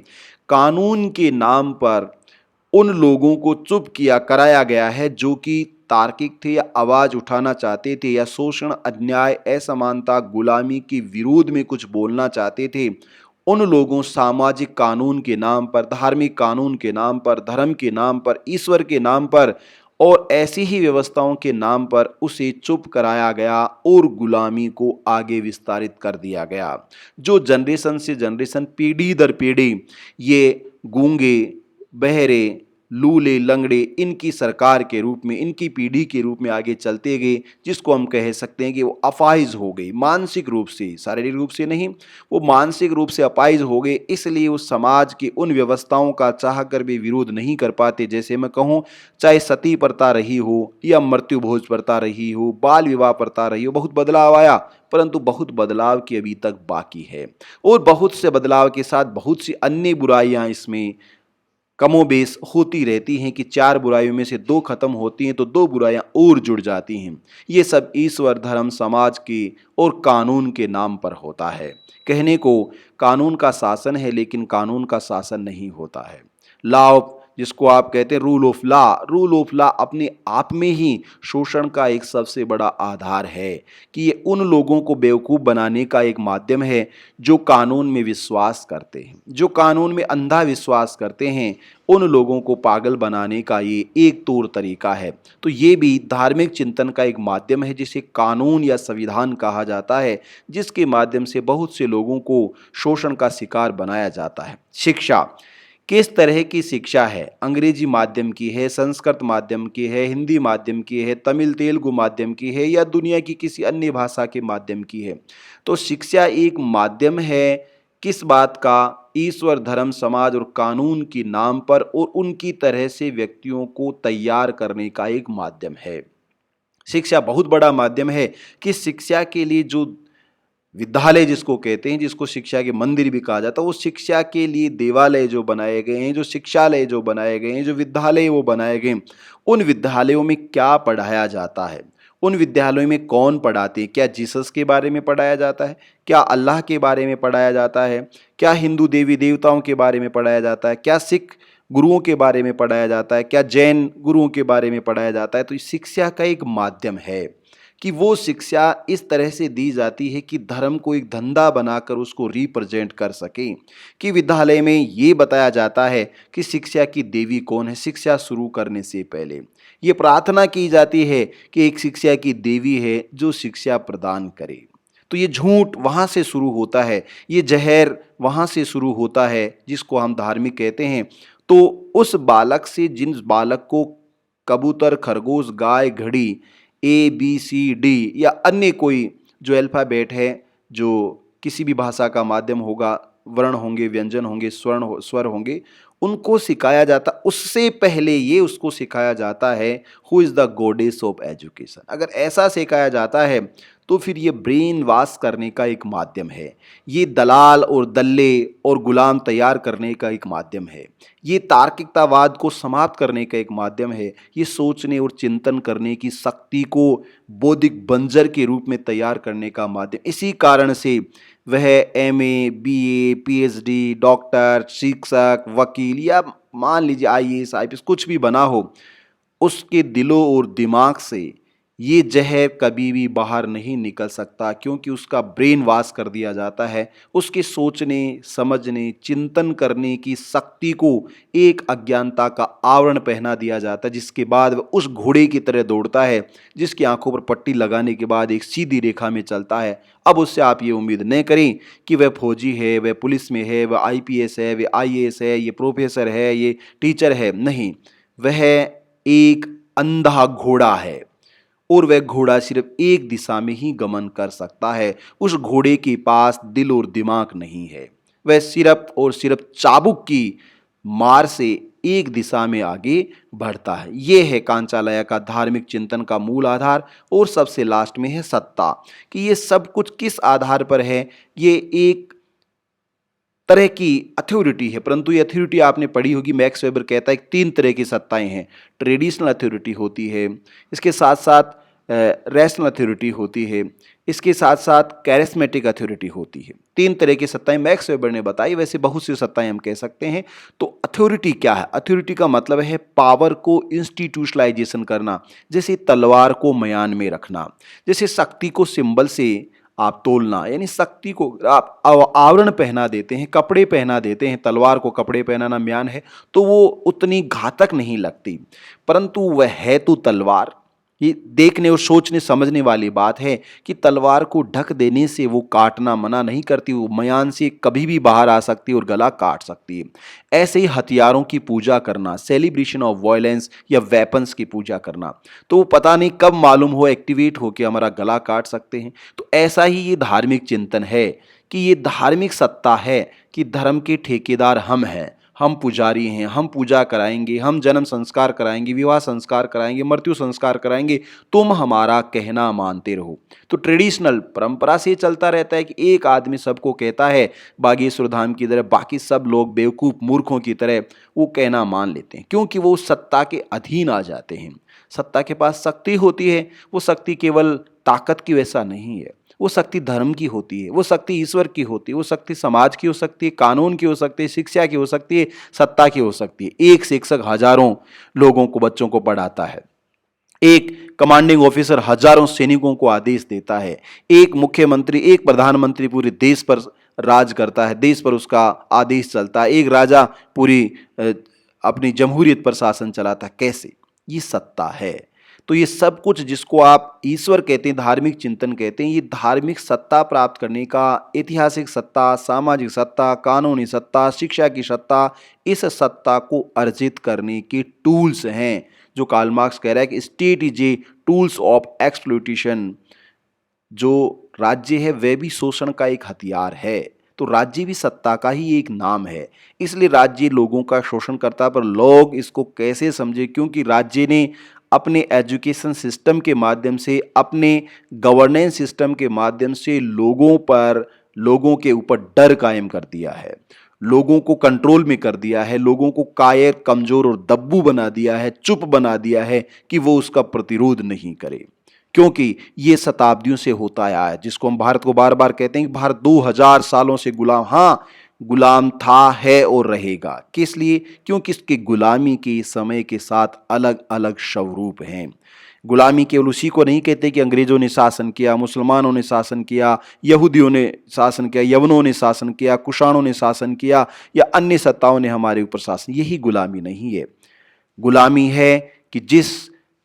कानून के नाम पर उन लोगों को चुप किया कराया गया है जो कि तार्किक थे, या आवाज़ उठाना चाहते थे, या शोषण, अन्याय, असमानता, गुलामी के विरोध में कुछ बोलना चाहते थे। उन लोगों, सामाजिक कानून के नाम पर, धार्मिक कानून के नाम पर, धर्म के नाम पर, ईश्वर के नाम पर और ऐसी ही व्यवस्थाओं के नाम पर उसे चुप कराया गया और गुलामी को आगे विस्तारित कर दिया गया। जो जनरेशन से जनरेशन, पीढ़ी दर पीढ़ी ये गूंगे, बहरे, लूले, लंगड़े इनकी सरकार के रूप में, इनकी पीढ़ी के रूप में आगे चलते गए, जिसको हम कह सकते हैं कि वो अपाहिज हो गई मानसिक रूप से, शारीरिक रूप से नहीं, वो मानसिक रूप से अपाहिज हो गए। इसलिए उस समाज की उन व्यवस्थाओं का चाह कर भी विरोध नहीं कर पाते। जैसे मैं कहूँ, चाहे सती प्रथा रही हो या मृत्यु भोज प्रथा रही हो, बाल विवाह प्रथा रही हो, बहुत बदलाव आया, परंतु बहुत बदलाव की अभी तक बाकी है। और बहुत से बदलाव के साथ बहुत सी अन्य बुराइयां इसमें कमोबेश होती रहती हैं कि 4 बुराइयों में से 2 खत्म होती हैं तो 2 बुराइयां और जुड़ जाती हैं। ये सब ईश्वर, धर्म, समाज के और कानून के नाम पर होता है। कहने को कानून का शासन है, लेकिन कानून का शासन नहीं होता है। लॉ ऑफ जिसको आप कहते हैं रूल ऑफ लॉ अपने आप में ही शोषण का एक सबसे बड़ा आधार है कि ये उन लोगों को बेवकूफ़ बनाने का एक माध्यम है जो कानून में विश्वास करते हैं, जो कानून में अंधा विश्वास करते हैं। उन लोगों को पागल बनाने का ये एक तौर तरीका है। तो ये भी धार्मिक चिंतन का एक माध्यम है जिसे कानून या संविधान कहा जाता है, जिसके माध्यम से बहुत से लोगों को शोषण का शिकार बनाया जाता है। शिक्षा किस तरह की शिक्षा है? अंग्रेजी माध्यम की है, संस्कृत माध्यम की है, हिंदी माध्यम की है, तमिल तेलुगु माध्यम की है या दुनिया की किसी अन्य भाषा के माध्यम की है? तो शिक्षा एक माध्यम है किस बात का? ईश्वर, धर्म, समाज और कानून के नाम पर और उनकी तरह से व्यक्तियों को तैयार करने का एक माध्यम है। शिक्षा बहुत बड़ा माध्यम है कि शिक्षा के लिए जो विद्यालय जिसको कहते हैं, जिसको शिक्षा के मंदिर भी कहा जाता है, वो शिक्षा के लिए देवालय जो बनाए गए हैं, जो शिक्षालय जो बनाए गए हैं, जो विद्यालय वो बनाए गए हैं, उन विद्यालयों में क्या पढ़ाया जाता है? उन विद्यालयों में कौन पढ़ाते हैं? क्या जीसस के बारे में पढ़ाया जाता है? क्या अल्लाह के बारे में पढ़ाया जाता है? क्या हिंदू देवी देवताओं के बारे में पढ़ाया जाता है? क्या सिख गुरुओं के बारे में पढ़ाया जाता है? क्या जैन गुरुओं के बारे में पढ़ाया जाता है? तो शिक्षा का एक माध्यम है कि वो शिक्षा इस तरह से दी जाती है कि धर्म को एक धंधा बनाकर उसको रिप्रेजेंट कर सके। कि विद्यालय में ये बताया जाता है कि शिक्षा की देवी कौन है। शिक्षा शुरू करने से पहले ये प्रार्थना की जाती है कि एक शिक्षा की देवी है जो शिक्षा प्रदान करे। तो ये झूठ वहाँ से शुरू होता है, ये जहर वहाँ से शुरू होता है जिसको हम धार्मिक कहते हैं। तो उस बालक से, जिन बालक को कबूतर, खरगोश, गाय, घड़ी, ए बी सी डी या अन्य कोई जो अल्फ़ाबेट है, जो किसी भी भाषा का माध्यम होगा, वर्ण होंगे, व्यंजन होंगे, स्वर होंगे, उनको सिखाया जाता, उससे पहले ये उसको सिखाया जाता है who is the goddess of education. अगर ऐसा सिखाया जाता है तो फिर ये ब्रेन वॉश करने का एक माध्यम है, ये दलाल और दल्ले और गुलाम तैयार करने का एक माध्यम है, ये तार्किकतावाद को समाप्त करने का एक माध्यम है, ये सोचने और चिंतन करने की शक्ति को बौद्धिक बंजर के रूप में तैयार करने का माध्यम। इसी कारण से वह एमए, बीए, पीएचडी, डॉक्टर, शिक्षक, वकील या मान लीजिए आईएएस, आईपीएस कुछ भी बना हो, उसके दिलों और दिमाग से ये जहर कभी भी बाहर नहीं निकल सकता, क्योंकि उसका ब्रेन वॉश कर दिया जाता है। उसके सोचने, समझने, चिंतन करने की शक्ति को एक अज्ञानता का आवरण पहना दिया जाता है, जिसके बाद वह उस घोड़े की तरह दौड़ता है जिसकी आंखों पर पट्टी लगाने के बाद एक सीधी रेखा में चलता है। अब उससे आप ये उम्मीद नहीं करें कि वह फौजी है, वह पुलिस में है, वह आईपीएस है, वह आईएएस है, ये प्रोफेसर है, ये टीचर है। नहीं, वह एक अंधा घोड़ा है और वह घोड़ा सिर्फ एक दिशा में ही गमन कर सकता है। उस घोड़े के पास दिल और दिमाग नहीं है, वह सिर्फ और सिर्फ चाबुक की मार से एक दिशा में आगे बढ़ता है। ये है कांचालया का धार्मिक चिंतन का मूल आधार। और सबसे लास्ट में है सत्ता, कि ये सब कुछ किस आधार पर है। ये एक तरह की अथॉरिटी है, परंतु ये अथॉरिटी आपने पढ़ी होगी, मैक्स वेबर कहता है कि 3 तरह की सत्ताएं हैं। ट्रेडिशनल अथॉरिटी होती है, इसके साथ साथ रैशनल अथॉरिटी होती है, इसके साथ साथ कैरिस्मेटिक अथॉरिटी होती है। 3 तरह की सत्ताएं मैक्स वेबर ने बताई, वैसे बहुत सी सत्ताएं हम कह सकते हैं। तो अथॉरिटी क्या है? अथॉरिटी का मतलब है पावर को इंस्टीट्यूशनलाइजेशन करना, जैसे तलवार को म्यान में रखना, जैसे शक्ति को सिंबल से आप तोलना, यानी शक्ति को आप आवरण पहना देते हैं, कपड़े पहना देते हैं। तलवार को कपड़े पहनाना म्यान है तो वो उतनी घातक नहीं लगती, परंतु वह है तो तलवार। ये देखने और सोचने समझने वाली बात है कि तलवार को ढक देने से वो काटना मना नहीं करती, वो म्यान से कभी भी बाहर आ सकती है और गला काट सकती है। ऐसे ही हथियारों की पूजा करना, सेलिब्रेशन ऑफ वायलेंस या वेपन्स की पूजा करना, तो वो पता नहीं कब मालूम हो एक्टिवेट होकर हमारा गला काट सकते हैं। तो ऐसा ही ये धार्मिक चिंतन है कि ये धार्मिक सत्ता है कि धर्म के ठेकेदार हम हैं, हम पुजारी हैं, हम पूजा कराएंगे, हम जन्म संस्कार कराएंगे, विवाह संस्कार कराएंगे, मृत्यु संस्कार कराएंगे, तुम हमारा कहना मानते रहो। तो ट्रेडिशनल परंपरा से चलता रहता है कि एक आदमी सबको कहता है बागेश्वर धाम की तरह, बाकी सब लोग बेवकूफ़ मूर्खों की तरह वो कहना मान लेते हैं, क्योंकि वो सत्ता के अधीन आ जाते हैं। सत्ता के पास शक्ति होती है, वो शक्ति केवल ताकत की वैसा नहीं है, वो शक्ति धर्म की होती है, वो शक्ति ईश्वर की होती है, वो शक्ति समाज की हो सकती है, कानून की हो सकती है, शिक्षा की हो सकती है, सत्ता की हो सकती है। एक शिक्षक हजारों लोगों को, बच्चों को पढ़ाता है। एक कमांडिंग ऑफिसर हजारों सैनिकों को आदेश देता है। एक मुख्यमंत्री, एक प्रधानमंत्री पूरे देश पर राज करता है, देश पर उसका आदेश चलता है। एक राजा पूरी अपनी जमहूरियत पर शासन चलाता है। कैसे? ये सत्ता है। तो ये सब कुछ जिसको आप ईश्वर कहते हैं, धार्मिक चिंतन कहते हैं, ये धार्मिक सत्ता प्राप्त करने का, ऐतिहासिक सत्ता, सामाजिक सत्ता, कानूनी सत्ता, शिक्षा की सत्ता, इस सत्ता को अर्जित करने के टूल्स हैं। जो कार्ल मार्क्स कह रहा है कि state is AI tools of exploitation. जो राज्य है वह भी शोषण का एक हथियार है। तो राज्य भी सत्ता का ही एक नाम है। इसलिए राज्य लोगों का शोषण करता है, पर लोग इसको कैसे समझे? क्योंकि राज्य ने अपने एजुकेशन सिस्टम के माध्यम से, अपने गवर्नेंस सिस्टम के माध्यम से लोगों के ऊपर डर कायम कर दिया है, लोगों को कंट्रोल में कर दिया है, लोगों को कायर, कमजोर और दब्बू बना दिया है, चुप बना दिया है कि वो उसका प्रतिरोध नहीं करे। क्योंकि ये शताब्दियों से होता आया है, जिसको हम भारत को बार बार कहते हैं कि भारत 2000 सालों से गुलाम, हाँ गुलाम था, है और रहेगा। किस लिए? क्योंकि इसकी गुलामी के समय के साथ अलग अलग स्वरूप हैं। गुलामी केवल उसी को नहीं कहते कि अंग्रेजों ने शासन किया, मुसलमानों ने शासन किया, यहूदियों ने शासन किया, यवनों ने शासन किया, कुषाणों ने शासन किया, या अन्य सत्ताओं ने हमारे ऊपर शासन। यही गुलामी नहीं है। गुलामी है कि जिस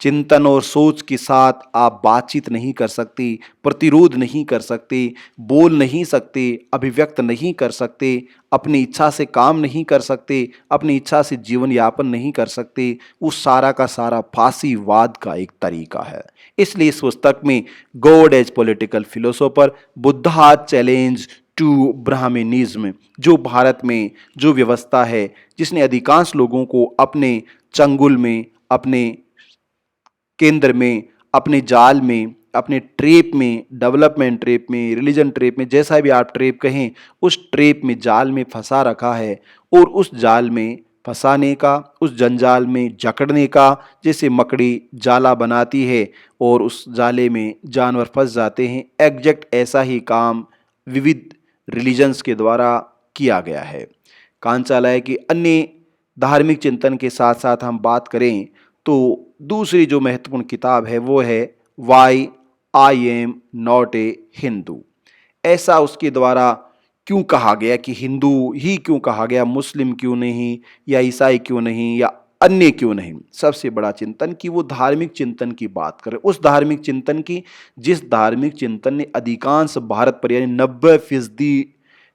चिंतन और सोच के साथ आप बातचीत नहीं कर सकते, प्रतिरोध नहीं कर सकते, बोल नहीं सकते, अभिव्यक्त नहीं कर सकते, अपनी इच्छा से काम नहीं कर सकते, अपनी इच्छा से जीवन यापन नहीं कर सकते, वो सारा का सारा फांसीवाद का एक तरीका है। इसलिए इस पुस्तक में God as political philosopher, Buddha challenge to Brahmanism, जो भारत में जो व्यवस्था है जिसने अधिकांश लोगों को अपने चंगुल में, अपने केंद्र में, अपने जाल में, अपने ट्रेप में, डेवलपमेंट ट्रेप में, रिलीजन ट्रेप में, जैसा भी आप ट्रेप कहें, उस ट्रेप में, जाल में फंसा रखा है। और उस जाल में फंसाने का, उस जंजाल में जकड़ने का, जैसे मकड़ी जाला बनाती है और उस जाले में जानवर फंस जाते हैं, एग्जैक्ट ऐसा ही काम विविध रिलीजन्स के द्वारा किया गया है। कांचालय की अन्य धार्मिक चिंतन के साथ साथ हम बात करें तो दूसरी जो महत्वपूर्ण किताब है वो है why I am not a Hindu. ऐसा उसके द्वारा क्यों कहा गया, कि हिंदू ही क्यों कहा गया, मुस्लिम क्यों नहीं, या ईसाई क्यों नहीं, या अन्य क्यों नहीं? सबसे बड़ा चिंतन कि वो धार्मिक चिंतन की बात करें, उस धार्मिक चिंतन की जिस धार्मिक चिंतन ने अधिकांश भारत पर यानी 90%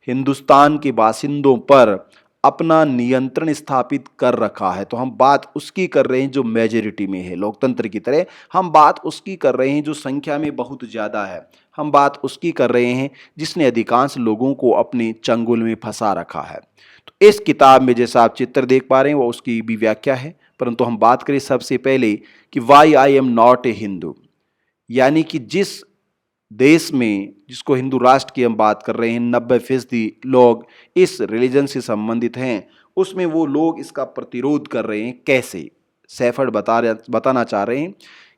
हिंदुस्तान के बासिंदों पर अपना नियंत्रण स्थापित कर रखा है। तो हम बात उसकी कर रहे हैं जो मेजॉरिटी में है, लोकतंत्र की तरह। हम बात उसकी कर रहे हैं जो संख्या में बहुत ज़्यादा है। हम बात उसकी कर रहे हैं जिसने अधिकांश लोगों को अपने चंगुल में फंसा रखा है। तो इस किताब में जैसा आप चित्र देख पा रहे हैं वो उसकी भी व्याख्या है, परंतु हम बात करें सबसे पहले कि why I am not a Hindu, यानी कि जिस देश में, जिसको हिंदू राष्ट्र की हम बात कर रहे हैं, 90% लोग इस रिलीजन से संबंधित हैं, उसमें वो लोग इसका प्रतिरोध कर रहे हैं। कैसे? सैफर्ड बताना चाह रहे हैं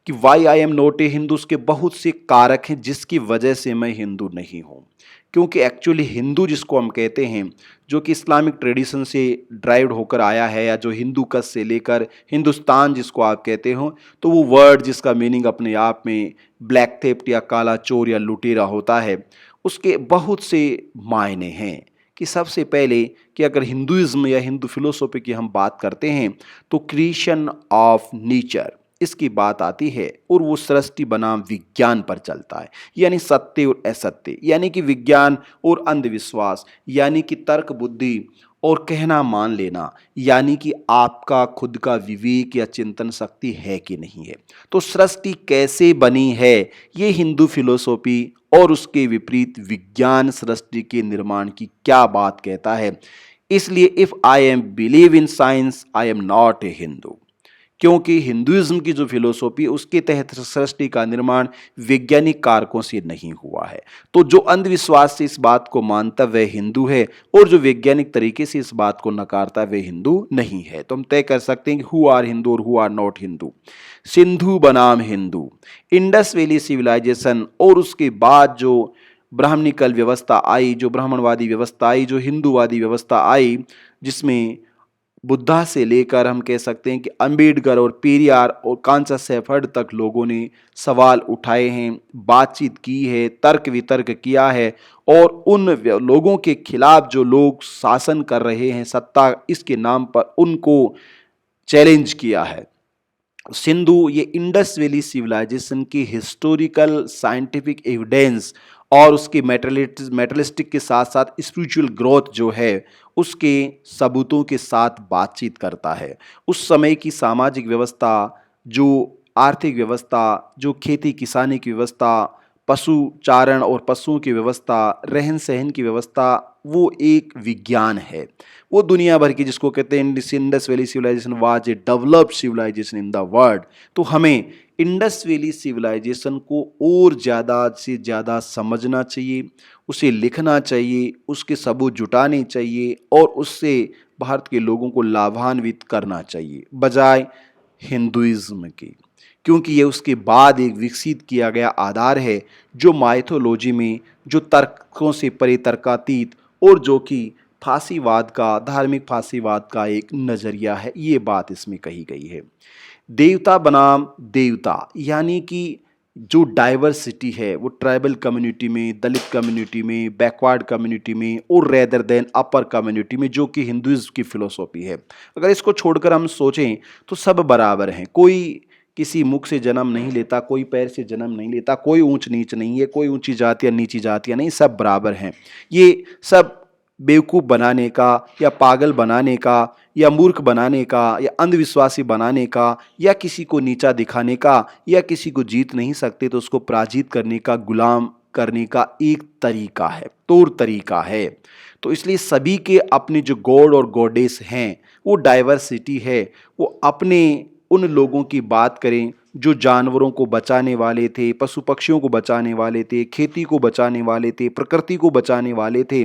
कि why I am not a Hindu, उसके बहुत से कारक हैं जिसकी वजह से मैं हिंदू नहीं हूँ। क्योंकि एक्चुअली हिंदू जिसको हम कहते हैं, जो कि इस्लामिक ट्रेडिशन से ड्राइव्ड होकर आया है, या जो हिंदू कस से लेकर हिंदुस्तान जिसको आप कहते हो, तो वो वर्ड जिसका मीनिंग अपने आप में ब्लैक थेफ्ट या काला चोर या लुटेरा होता है, उसके बहुत से मायने हैं। कि सबसे पहले कि अगर हिंदुइज्म या हिंदू फिलोसॉफी की हम बात करते हैं तो क्रिएशन ऑफ नेचर, इसकी बात आती है, और वो सृष्टि बनाम विज्ञान पर चलता है। यानी सत्य और असत्य, यानी कि विज्ञान और अंधविश्वास, यानी कि तर्क बुद्धि और कहना मान लेना, यानी कि आपका खुद का विवेक या चिंतन शक्ति है कि नहीं है। तो सृष्टि कैसे बनी है, ये हिंदू फिलोसॉफी और उसके विपरीत विज्ञान सृष्टि के निर्माण की क्या बात कहता है। इसलिए if I am believe in science I am not a Hindu, क्योंकि हिंदुइज्म की जो फिलोसॉफी है उसके तहत सृष्टि का निर्माण वैज्ञानिक कारकों से नहीं हुआ है। तो जो अंधविश्वास से इस बात को मानता वह हिंदू है, और जो वैज्ञानिक तरीके से इस बात को नकारता वह हिंदू नहीं है। तो हम तय कर सकते हैं कि हु आर हिंदू और who are not Hindu. Sindhu बनाम हिंदू, इंडस वैली सिविलाइजेशन और उसके बाद जो ब्राह्मणिकल व्यवस्था आई, जो ब्राह्मणवादी व्यवस्था आई, जो हिंदूवादी व्यवस्था आई, जिसमें बुद्धा से लेकर हम कह सकते हैं कि अंबेडकर और पेरियार और कांचा सेफर्ड तक लोगों ने सवाल उठाए हैं, बातचीत की है, तर्क वितर्क किया है, और उन लोगों के खिलाफ जो लोग शासन कर रहे हैं सत्ता इसके नाम पर, उनको चैलेंज किया है। सिंधु ये इंडस वैली सिविलाइजेशन की हिस्टोरिकल साइंटिफिक एविडेंस और उसकी मेटलिस्टिक के साथ साथ स्पिरिचुअल ग्रोथ जो है उसके सबूतों के साथ बातचीत करता है। उस समय की सामाजिक व्यवस्था, जो आर्थिक व्यवस्था, जो खेती किसानी की व्यवस्था, पशु चारण और पशुओं की व्यवस्था, रहन सहन की व्यवस्था, वो एक विज्ञान है। वो दुनिया भर की, जिसको कहते हैं Indus valley civilisation was a developed civilisation in the world. तो हमें इंडस वैली सिविलाइजेशन को और ज़्यादा से ज़्यादा समझना चाहिए, उसे लिखना चाहिए, उसके सबूत जुटाने चाहिए और उससे भारत के लोगों को लाभान्वित करना चाहिए, बजाय हिंदुइज्म की, क्योंकि ये उसके बाद एक विकसित किया गया आधार है जो माइथोलॉजी में, जो तर्कों से परे, तर्कातीत, और जो कि फांसीवाद का, धार्मिक फांसीवाद का एक नज़रिया है, ये बात इसमें कही गई है। देवता बनाम देवता, यानी कि जो डाइवर्सिटी है वो ट्राइबल कम्युनिटी में, दलित कम्युनिटी में, बैकवर्ड कम्युनिटी में और रेदर देन अपर कम्युनिटी में, जो कि हिंदुइज्म की फिलोसॉफी है। अगर इसको छोड़कर हम सोचें तो सब बराबर हैं, कोई किसी मुख से जन्म नहीं लेता, कोई पैर से जन्म नहीं लेता, कोई ऊंच नीच नहीं है, कोई ऊंची जाति या नीची जातियाँ नहीं, सब बराबर हैं। ये सब बेवकूफ़ बनाने का या पागल बनाने का या मूर्ख बनाने का या अंधविश्वासी बनाने का या किसी को नीचा दिखाने का या किसी को जीत नहीं सकते तो उसको पराजित करने का, गुलाम करने का एक तरीका है, तौर तरीका है। तो इसलिए सभी के अपने जो गॉड और गॉडेस हैं वो डाइवर्सिटी है, वो अपने उन लोगों की बात करें जो जानवरों को बचाने वाले थे, पशु पक्षियों को बचाने वाले थे, खेती को बचाने वाले थे, प्रकृति को बचाने वाले थे,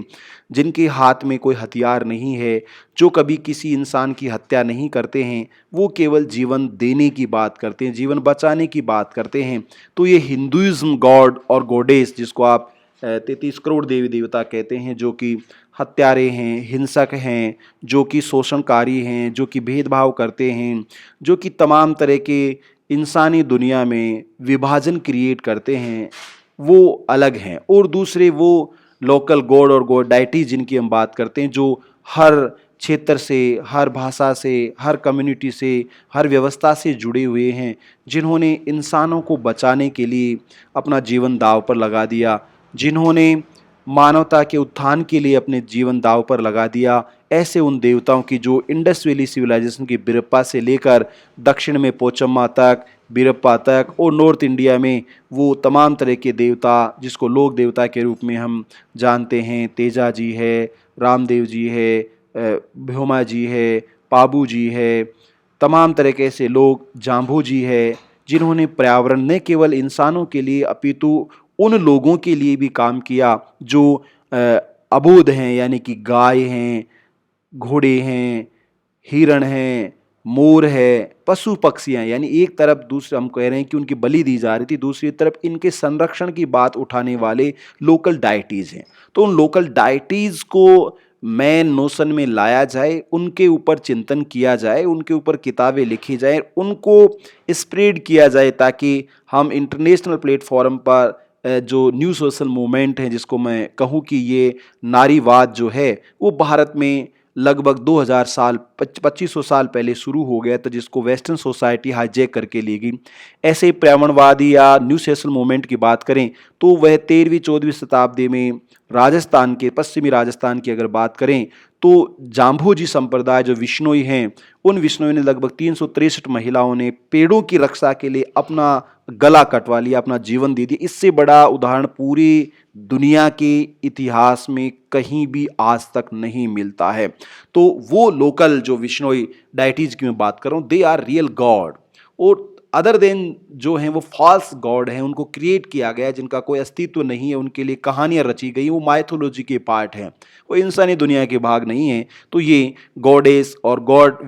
जिनके हाथ में कोई हथियार नहीं है, जो कभी किसी इंसान की हत्या नहीं करते हैं, वो केवल जीवन देने की बात करते हैं, जीवन बचाने की बात करते हैं। तो ये हिंदुइज्म गॉड और गॉडेस, जिसको आप 33 करोड़ देवी देवता कहते हैं, जो कि हत्यारे हैं, हिंसक हैं, जो कि शोषणकारी हैं, जो कि भेदभाव करते हैं, जो कि तमाम तरह के इंसानी दुनिया में विभाजन क्रिएट करते हैं, वो अलग हैं। और दूसरे वो लोकल गॉड और गॉड डाइटी जिनकी हम बात करते हैं, जो हर क्षेत्र से, हर भाषा से, हर कम्युनिटी से, हर व्यवस्था से जुड़े हुए हैं, जिन्होंने इंसानों को बचाने के लिए अपना जीवन दांव पर लगा दिया, जिन्होंने मानवता के उत्थान के लिए अपने जीवन दांव पर लगा दिया। ऐसे उन देवताओं की जो इंडस वैली सिविलाइजेशन की बिरप्पा से लेकर दक्षिण में पोचम्मा तक, बिरप्पा तक, और नॉर्थ इंडिया में वो तमाम तरह के देवता, जिसको लोक देवता के रूप में हम जानते हैं, तेजा जी है, रामदेव जी है, भ्योमा जी है, पाबू जी है, तमाम तरह के ऐसे लोग, जाम्बू जी है, जिन्होंने पर्यावरण न केवल इंसानों के लिए अपितु उन लोगों के लिए भी काम किया जो अबोध हैं, यानी कि गाय हैं, घोड़े हैं, हिरण हैं, मोर है, पशु पक्षी हैं। यानी एक तरफ दूसरे हम कह रहे हैं कि उनकी बलि दी जा रही थी, दूसरी तरफ इनके संरक्षण की बात उठाने वाले लोकल डाइटीज़ हैं। तो उन लोकल डाइटीज़ को मेन नोशन में लाया जाए, उनके ऊपर चिंतन किया जाए, उनके ऊपर किताबें लिखी जाए, उनको स्प्रेड किया जाए, ताकि हम इंटरनेशनल प्लेटफॉर्म पर जो न्यू सोशल मूवमेंट है, जिसको मैं कहूँ कि ये नारीवाद जो है वो भारत में लगभग 2000 साल 2500 साल पहले शुरू हो गया था, जिसको वेस्टर्न सोसाइटी हाईजैक करके ले गई। ऐसे पर्यावरणवादी या न्यू सोशल मूवमेंट की बात करें तो वह 13वीं 14वीं शताब्दी में राजस्थान के, पश्चिमी राजस्थान की अगर बात करें तो जाम्भोजी संप्रदाय जो विश्नोई हैं, उन विश्नोई ने लगभग 363 महिलाओं ने पेड़ों की रक्षा के लिए अपना गला कटवा लिया, अपना जीवन दे दिया। इससे बड़ा उदाहरण पूरी दुनिया के इतिहास में कहीं भी आज तक नहीं मिलता है। तो वो लोकल जो विश्नोई डाइटीज की मैं बात कर रहा हूँ, दे आर रियल गॉड, और अदर देन जो हैं वो फॉल्स गॉड हैं, उनको क्रिएट किया गया है, जिनका कोई अस्तित्व नहीं है, उनके लिए कहानियां रची गई, वो माइथोलॉजी के पार्ट हैं, वो इंसानी दुनिया के भाग नहीं है। तो ये गॉडेस और गॉड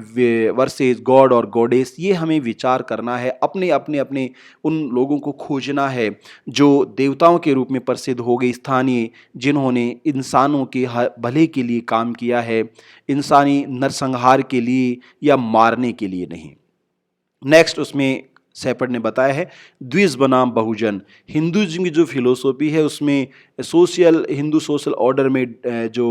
वर्सेस गॉड और गॉडेस, ये हमें विचार करना है, अपने अपने अपने उन लोगों को खोजना है जो देवताओं के रूप में प्रसिद्ध हो गए, स्थानीय, जिन्होंने इंसानों के भले के लिए काम किया है, इंसानी नरसंहार के लिए या मारने के लिए नहीं। नेक्स्ट उसमें सेपर्ट ने बताया है द्विज बनाम बहुजन। हिंदुइज्म की जो फिलोसॉफी है उसमें हिंदू सोशल ऑर्डर में जो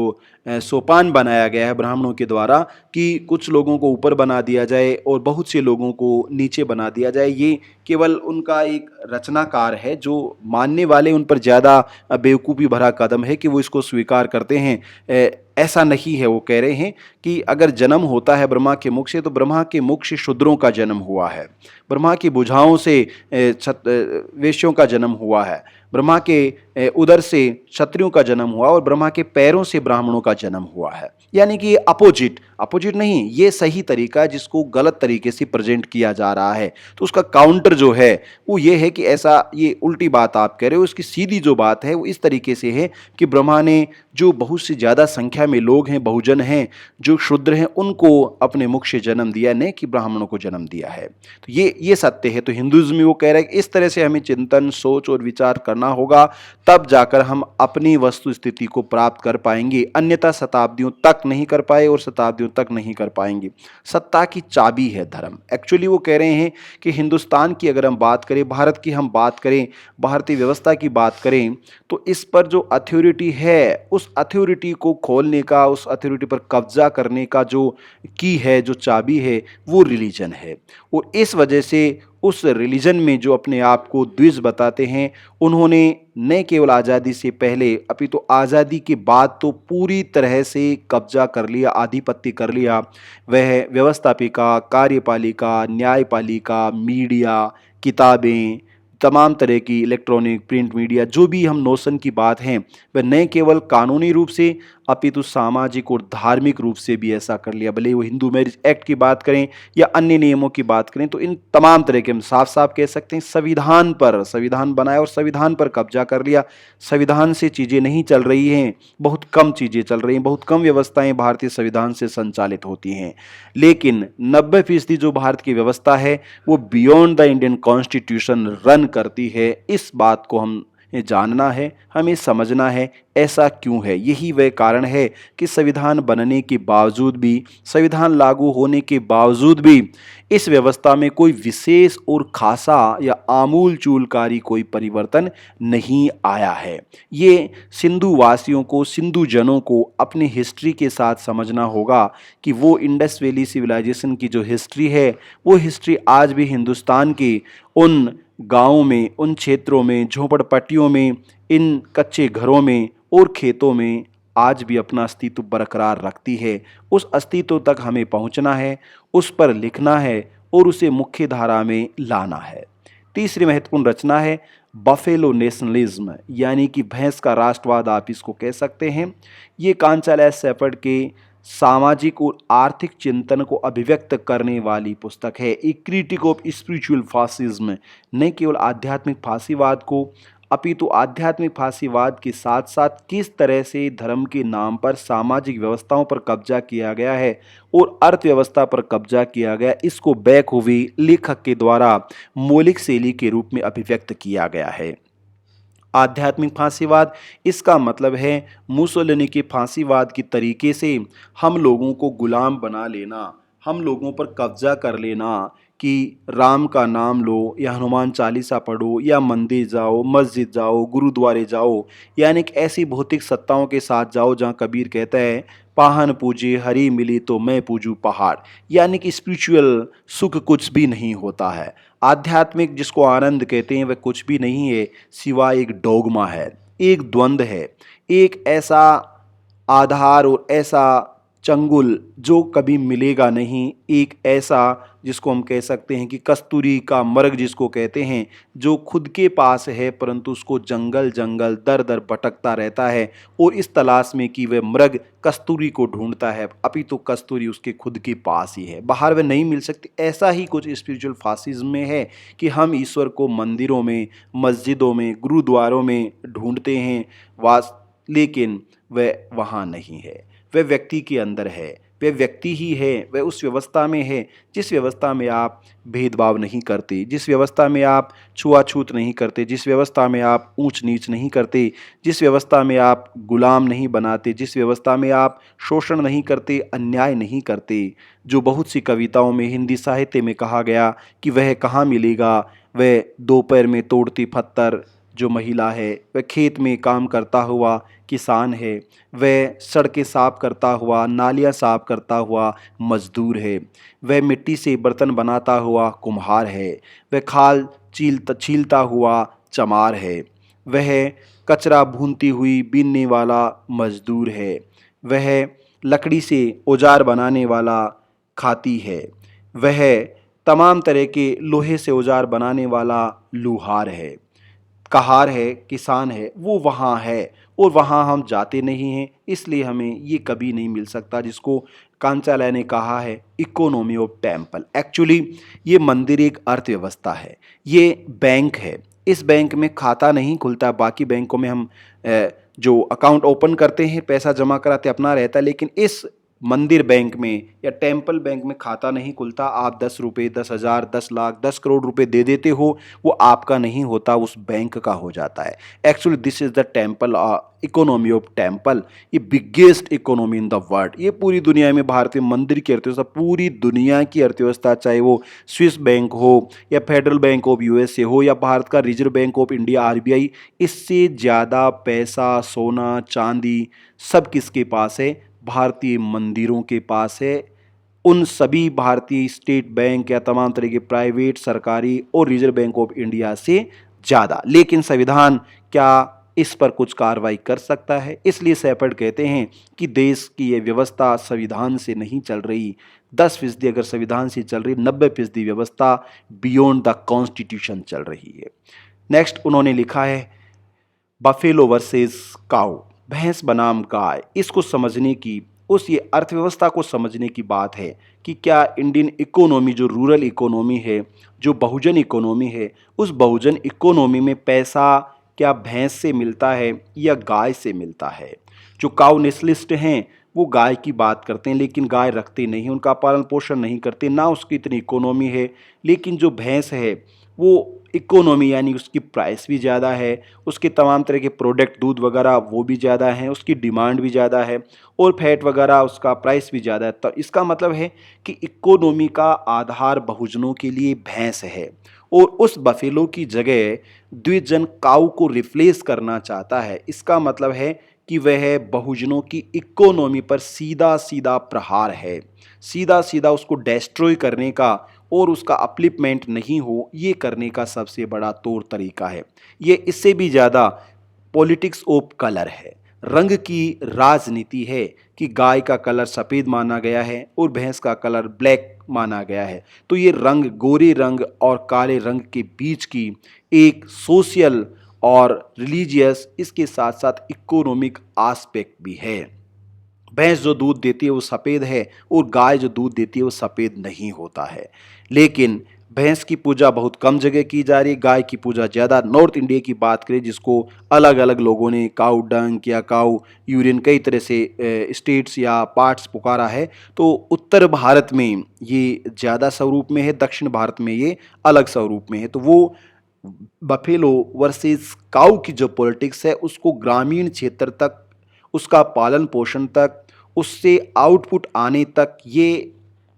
सोपान बनाया गया है ब्राह्मणों के द्वारा कि कुछ लोगों को ऊपर बना दिया जाए और बहुत से लोगों को नीचे बना दिया जाए, ये केवल उनका एक रचनाकार है। जो मानने वाले उन पर ज़्यादा बेवकूफ़ी भरा कदम है कि वो इसको स्वीकार करते हैं। ऐसा नहीं है। वो कह रहे हैं कि अगर जन्म होता है ब्रह्मा के मुख से, तो ब्रह्मा के मुख से शूद्रों का जन्म हुआ है, ब्रह्मा की भुजाओं से वेश्यों का जन्म हुआ है, ब्रह्मा के उदर से क्षत्रियों का जन्म हुआ और ब्रह्मा के पैरों से ब्राह्मणों का जन्म हुआ है। यानी कि ये अपोजिट नहीं, ये सही तरीका है जिसको गलत तरीके से प्रेजेंट किया जा रहा है। तो उसका काउंटर जो है वो ये है कि ऐसा, ये उल्टी बात आप कह रहे हो, इसकी सीधी जो बात है वो इस तरीके से है कि ब्रह्मा ने जो बहुत से ज़्यादा संख्या में लोग हैं, बहुजन हैं, जो शूद्र हैं, उनको अपने मुख से जन्म दिया, नहीं कि ब्राह्मणों को जन्म दिया है। तो ये सत्य है। तो हिंदुइज्म में वो कह रहा है कि इस तरह से हमें चिंतन, सोच और विचार करना होगा, तब जाकर हम अपनी वस्तु स्थिति को प्राप्त कर पाएंगे, अन्यथा शताब्दियों तक नहीं कर पाए और शताब्दियों तक नहीं कर पाएंगे। सत्ता की चाबी है धर्म। एक्चुअली वो कह रहे हैं कि हिंदुस्तान की अगर हम बात करें, भारत की हम बात करें, भारतीय व्यवस्था की बात करें, तो इस पर जो अथॉरिटी है, उस अथॉरिटी को खोलने का, उस अथॉरिटी पर कब्जा करने का जो की है, जो चाबी है, वो रिलीजन है। और इस वजह से उस रिलीजन में जो अपने आप को द्विज बताते हैं, उन्होंने न केवल आज़ादी से पहले अपितु तो आज़ादी के बाद तो पूरी तरह से कब्जा कर लिया, आधिपत्य कर लिया। वह व्यवस्थापिका, कार्यपालिका, न्यायपालिका, मीडिया, किताबें, तमाम तरह की इलेक्ट्रॉनिक प्रिंट मीडिया, जो भी हम नोशन की बात हैं, वह न केवल कानूनी रूप से अपितु सामाजिक और धार्मिक रूप से भी ऐसा कर लिया। भले वो हिंदू मैरिज एक्ट की बात करें या अन्य नियमों की बात करें, तो इन तमाम तरह के हम साफ साफ कह सकते हैं संविधान बनाया और संविधान पर कब्जा कर लिया। संविधान से चीज़ें नहीं चल रही हैं, बहुत कम चीज़ें चल रही हैं, बहुत कम व्यवस्थाएं भारतीय संविधान से संचालित होती हैं। लेकिन 90% जो भारत की व्यवस्था है वो beyond the Indian constitution run करती है। इस बात को हम जानना है, हमें समझना है ऐसा क्यों है। यही वह कारण है कि संविधान बनने के बावजूद भी, संविधान लागू होने के बावजूद भी इस व्यवस्था में कोई विशेष और खासा या आमूल चूलकारी कोई परिवर्तन नहीं आया है। ये सिंधु वासियों को, सिंधु जनों को अपनी हिस्ट्री के साथ समझना होगा कि वो इंडस वैली सिविलाइजेशन की जो हिस्ट्री है, वो हिस्ट्री आज भी हिंदुस्तान के उन गाँवों में, उन क्षेत्रों में, झोपड़पट्टियों में, इन कच्चे घरों में और खेतों में आज भी अपना अस्तित्व बरकरार रखती है। उस अस्तित्व तक हमें पहुंचना है, उस पर लिखना है और उसे मुख्य धारा में लाना है। तीसरी महत्वपूर्ण रचना है बफेलो नेशनलिज्म, यानी कि भैंस का राष्ट्रवाद आप इसको कह सकते हैं। ये कांचाला सेफर्ड के सामाजिक और आर्थिक चिंतन को अभिव्यक्त करने वाली पुस्तक है। ए क्रिटिक ऑफ स्पिरिचुअल फासिज्म, न केवल आध्यात्मिक फांसीवाद को, अपितु आध्यात्मिक फांसीवाद के साथ साथ किस तरह से धर्म के नाम पर सामाजिक व्यवस्थाओं पर कब्जा किया गया है और अर्थव्यवस्था पर कब्जा किया गया, इसको बैखूबी लेखक के द्वारा मौलिक शैली के रूप में अभिव्यक्त किया गया है। आध्यात्मिक फांसीवाद, इसका मतलब है मुसोलिनी के फांसीवाद की तरीके से हम लोगों को गुलाम बना लेना, हम लोगों पर कब्जा कर लेना कि राम का नाम लो या हनुमान चालीसा पढ़ो या मंदिर जाओ, मस्जिद जाओ, गुरुद्वारे जाओ, यानी कि ऐसी भौतिक सत्ताओं के साथ जाओ जहाँ कबीर कहता है पाहन पूजे हरी मिली तो मैं पूजू पहाड़, यानी कि स्पिरिचुअल सुख कुछ भी नहीं होता है। आध्यात्मिक जिसको आनंद कहते हैं वह कुछ भी नहीं है सिवाय एक डोगमा है, एक द्वंद्व है, एक ऐसा आधार और ऐसा चंगुल जो कभी मिलेगा नहीं, एक ऐसा जिसको हम कह सकते हैं कि कस्तूरी का मर्ग जिसको कहते हैं, जो खुद के पास है परंतु उसको जंगल जंगल दर दर भटकता रहता है और इस तलाश में कि वह मृग कस्तूरी को ढूंढता है, अभी तो कस्तूरी उसके खुद के पास ही है, बाहर वह नहीं मिल सकती। ऐसा ही कुछ स्पिरिचुअल फासिज्म में है कि हम ईश्वर को मंदिरों में, मस्जिदों में, गुरुद्वारों में ढूंढते हैं वास, लेकिन वह वहाँ नहीं है, वह व्यक्ति के अंदर है, वह व्यक्ति ही है, वह उस व्यवस्था में है जिस व्यवस्था में आप भेदभाव नहीं करते, जिस व्यवस्था में आप छुआछूत नहीं करते, जिस व्यवस्था में आप ऊंच नीच नहीं करते, जिस व्यवस्था में आप गुलाम नहीं बनाते, जिस व्यवस्था में आप शोषण नहीं करते, अन्याय नहीं करते। जो बहुत सी कविताओं में, हिंदी साहित्य में कहा गया कि वह कहाँ मिलेगा, वह दोपहर में तोड़ती पत्थर जो महिला है, वह खेत में काम करता हुआ किसान है, वह सड़कें साफ करता हुआ, नालियाँ साफ करता हुआ मजदूर है, वह मिट्टी से बर्तन बनाता हुआ कुम्हार है, वह खाल छीलता हुआ चमार है, वह कचरा भूनती हुई बीनने वाला मजदूर है, वह लकड़ी से औजार बनाने वाला खाती है, वह तमाम तरह के लोहे से औजार बनाने वाला लुहार है, कहार है, किसान है, वो वहाँ है और वहाँ हम जाते नहीं हैं, इसलिए हमें ये कभी नहीं मिल सकता जिसको कांचालय ने कहा है इकोनॉमी ऑफ टेम्पल। एक्चुअली ये मंदिर एक अर्थव्यवस्था है, ये बैंक है, इस बैंक में खाता नहीं खुलता। बाकी बैंकों में हम जो अकाउंट ओपन करते हैं, पैसा जमा कराते अपना रहता है, लेकिन इस मंदिर बैंक में या टेम्पल बैंक में खाता नहीं खुलता। आप 10 रुपये, 10,000, 10 लाख, 10 करोड़ रुपए दे देते हो, वो आपका नहीं होता, उस बैंक का हो जाता है। Actually this is the temple economy of temple, ये biggest economy in the world. ये पूरी दुनिया में भारतीय मंदिर की अर्थव्यवस्था, पूरी दुनिया की अर्थव्यवस्था, चाहे वो स्विस बैंक हो या फेडरल बैंक ऑफ यूएसए हो या भारत का reserve bank of India RBI, इससे ज़्यादा पैसा, सोना, चांदी सब किसके पास है? भारतीय मंदिरों के पास है। उन सभी भारतीय स्टेट बैंक या तमाम तरह के प्राइवेट, सरकारी और रिजर्व बैंक ऑफ इंडिया से ज़्यादा। लेकिन संविधान क्या इस पर कुछ कार्रवाई कर सकता है? इसलिए सेपर्ट कहते हैं कि देश की ये व्यवस्था संविधान से नहीं चल रही। 10% अगर संविधान से चल रही, 90% व्यवस्था बियॉन्ड द कॉन्स्टिट्यूशन चल रही है। नेक्स्ट उन्होंने लिखा है बफेलो वर्सेस काऊ, भैंस बनाम गाय। इसको समझने की, उस ये अर्थव्यवस्था को समझने की बात है कि क्या इंडियन इकोनॉमी जो रूरल इकोनॉमी है, जो बहुजन इकोनॉमी है, उस बहुजन इकोनॉमी में पैसा क्या भैंस से मिलता है या गाय से मिलता है? जो काउ नेशनलिस्ट हैं वो गाय की बात करते हैं, लेकिन गाय रखते नहीं, उनका पालन पोषण नहीं करते, ना उसकी इतनी इकोनॉमी है। लेकिन जो भैंस है वो इकोनॉमी यानी उसकी प्राइस भी ज़्यादा है, उसके तमाम तरह के प्रोडक्ट, दूध वगैरह वो भी ज़्यादा हैं, उसकी डिमांड भी ज़्यादा है और फैट वगैरह उसका प्राइस भी ज़्यादा है। तो इसका मतलब है कि इकोनॉमी का आधार बहुजनों के लिए भैंस है और उस बफेलो की जगह द्विजन काऊ को रिप्लेस करना चाहता है। इसका मतलब है कि वह बहुजनों की इकोनॉमी पर सीधा सीधा प्रहार है, सीधा सीधा उसको डिस्ट्रॉय करने का और उसका अपलिफ्टमेंट नहीं हो, ये करने का सबसे बड़ा तौर तरीका है। ये इससे भी ज़्यादा पॉलिटिक्स ऑफ कलर है, रंग की राजनीति है कि गाय का कलर सफ़ेद माना गया है और भैंस का कलर ब्लैक माना गया है। तो ये रंग, गोरे रंग और काले रंग के बीच की एक सोशल और रिलीजियस, इसके साथ साथ इकोनॉमिक आस्पेक्ट भी है। भैंस जो दूध देती है वो सफ़ेद है और गाय जो दूध देती है वो सफ़ेद नहीं होता है। लेकिन भैंस की पूजा बहुत कम जगह की जा रही है, गाय की पूजा ज़्यादा। नॉर्थ इंडिया की बात करें जिसको अलग अलग लोगों ने काऊ डंक या काऊ यूरिन कई तरह से स्टेट्स या पार्ट्स पुकारा है, तो उत्तर भारत में ये ज़्यादा स्वरूप में है, दक्षिण भारत में ये अलग स्वरूप में है। तो वो बफेलो वर्सेस काऊ की जो पॉलिटिक्स है उसको ग्रामीण क्षेत्र तक, उसका पालन पोषण तक, उससे आउटपुट आने तक ये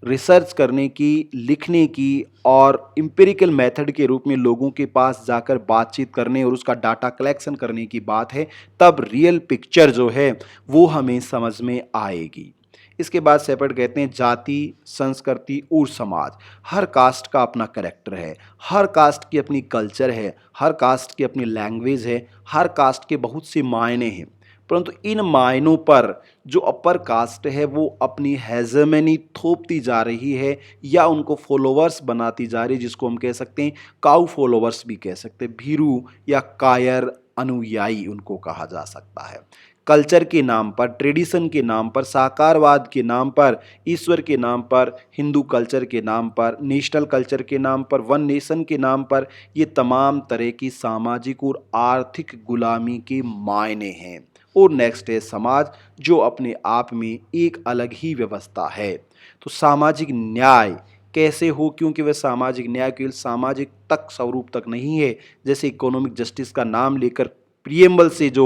रिसर्च करने की, लिखने की और एम्पिरिकल मेथड के रूप में लोगों के पास जाकर बातचीत करने और उसका डाटा कलेक्शन करने की बात है। तब रियल पिक्चर जो है वो हमें समझ में आएगी। इसके बाद सेपर्ट कहते हैं जाति, संस्कृति और समाज। हर कास्ट का अपना कैरेक्टर है, हर कास्ट की अपनी कल्चर है, हर कास्ट की अपनी लैंग्वेज है, हर कास्ट के बहुत से मायने हैं। परंतु इन मायनों पर जो अपर कास्ट है वो अपनी हेजेमनी थोपती जा रही है या उनको फॉलोअर्स बनाती जा रही है, जिसको हम कह सकते हैं काउ फॉलोअर्स भी कह सकते हैं, भीरू या कायर अनुयायी उनको कहा जा सकता है। कल्चर के नाम पर, ट्रेडिशन के नाम पर, साकारवाद के नाम पर, ईश्वर के नाम पर, हिंदू कल्चर के नाम पर, नेशनल कल्चर के नाम पर, वन नेशन के नाम पर, ये तमाम तरह की सामाजिक और आर्थिक गुलामी के मायने हैं। और नेक्स्ट है समाज, जो अपने आप में एक अलग ही व्यवस्था है। तो सामाजिक न्याय कैसे हो, क्योंकि वह सामाजिक न्याय केवल सामाजिक तक स्वरूप तक नहीं है, जैसे इकोनॉमिक जस्टिस का नाम लेकर प्रियम्बल से जो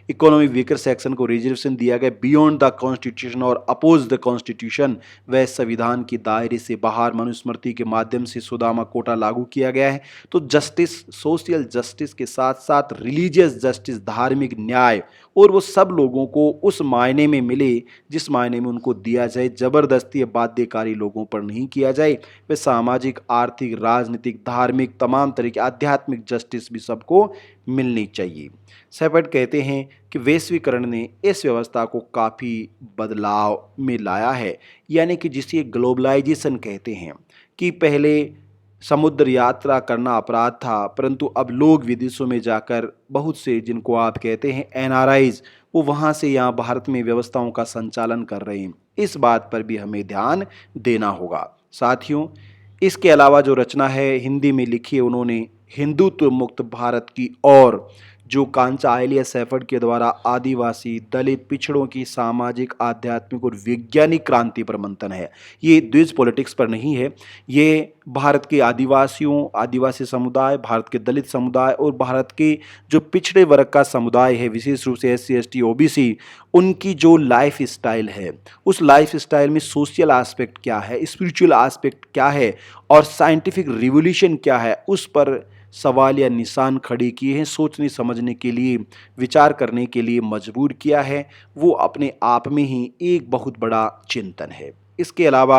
इकोनॉमिक वीकर सेक्शन को रिजर्वेशन दिया गया बियॉन्ड द कॉन्स्टिट्यूशन और अपोज द कॉन्स्टिट्यूशन, वह संविधान के दायरे से बाहर मनुस्मृति के माध्यम से सुदामा कोटा लागू किया गया है। तो जस्टिस, सोशल जस्टिस के साथ साथ रिलीजियस जस्टिस, धार्मिक न्याय, और वो सब लोगों को उस मायने में मिले जिस मायने में उनको दिया जाए, जबरदस्ती या बाध्यकारी लोगों पर नहीं किया जाए। वह सामाजिक, आर्थिक, राजनीतिक, धार्मिक, तमाम तरह की आध्यात्मिक जस्टिस भी सबको मिलनी चाहिए। शेपर्ड कहते हैं कि वैश्वीकरण ने इस व्यवस्था को काफ़ी बदलाव में लाया है, यानी कि जिसे ग्लोबलाइजेशन कहते हैं, कि पहले समुद्र यात्रा करना अपराध था, परंतु अब लोग विदेशों में जाकर, बहुत से जिनको आप कहते हैं एनआरआईज, वो वहाँ से यहाँ भारत में व्यवस्थाओं का संचालन कर रहे हैं। इस बात पर भी हमें ध्यान देना होगा। साथियों, इसके अलावा जो रचना है हिंदी में लिखी है उन्होंने हिंदुत्व मुक्त भारत की ओर, जो कांचा आइलिया शेफर्ड के द्वारा आदिवासी, दलित, पिछड़ों की सामाजिक, आध्यात्मिक और वैज्ञानिक क्रांति पर मंथन है। ये द्विज पॉलिटिक्स पर नहीं है, ये भारत के आदिवासियों, आदिवासी समुदाय, भारत के दलित समुदाय और भारत के जो पिछड़े वर्ग का समुदाय है, विशेष रूप से SC ST OBC, उनकी जो लाइफ स्टाइल है, उस लाइफ स्टाइल में सोशल एस्पेक्ट क्या है, स्पिरिचुअल एस्पेक्ट क्या है और साइंटिफिक रिवोल्यूशन क्या है, उस पर सवाल या निशान खड़े किए हैं, सोचने समझने के लिए, विचार करने के लिए मजबूर किया है। वो अपने आप में ही एक बहुत बड़ा चिंतन है। इसके अलावा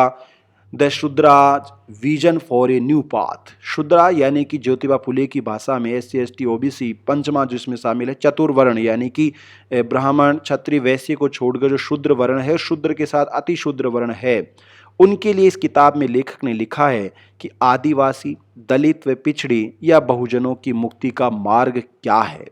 the Shudras vision for a new path, Shudra यानी कि ज्योतिबा फुले की भाषा में SC ST OBC, पंचमा जिसमें शामिल है चतुर्वर्ण, यानी कि ब्राह्मण, क्षत्रिय, वैश्य को छोड़कर जो शूद्र वर्ण है, शूद्र के साथ अति शूद्र वर्ण है, उनके लिए इस किताब में लेखक ने लिखा है कि आदिवासी, दलित व पिछड़े या बहुजनों की मुक्ति का मार्ग क्या है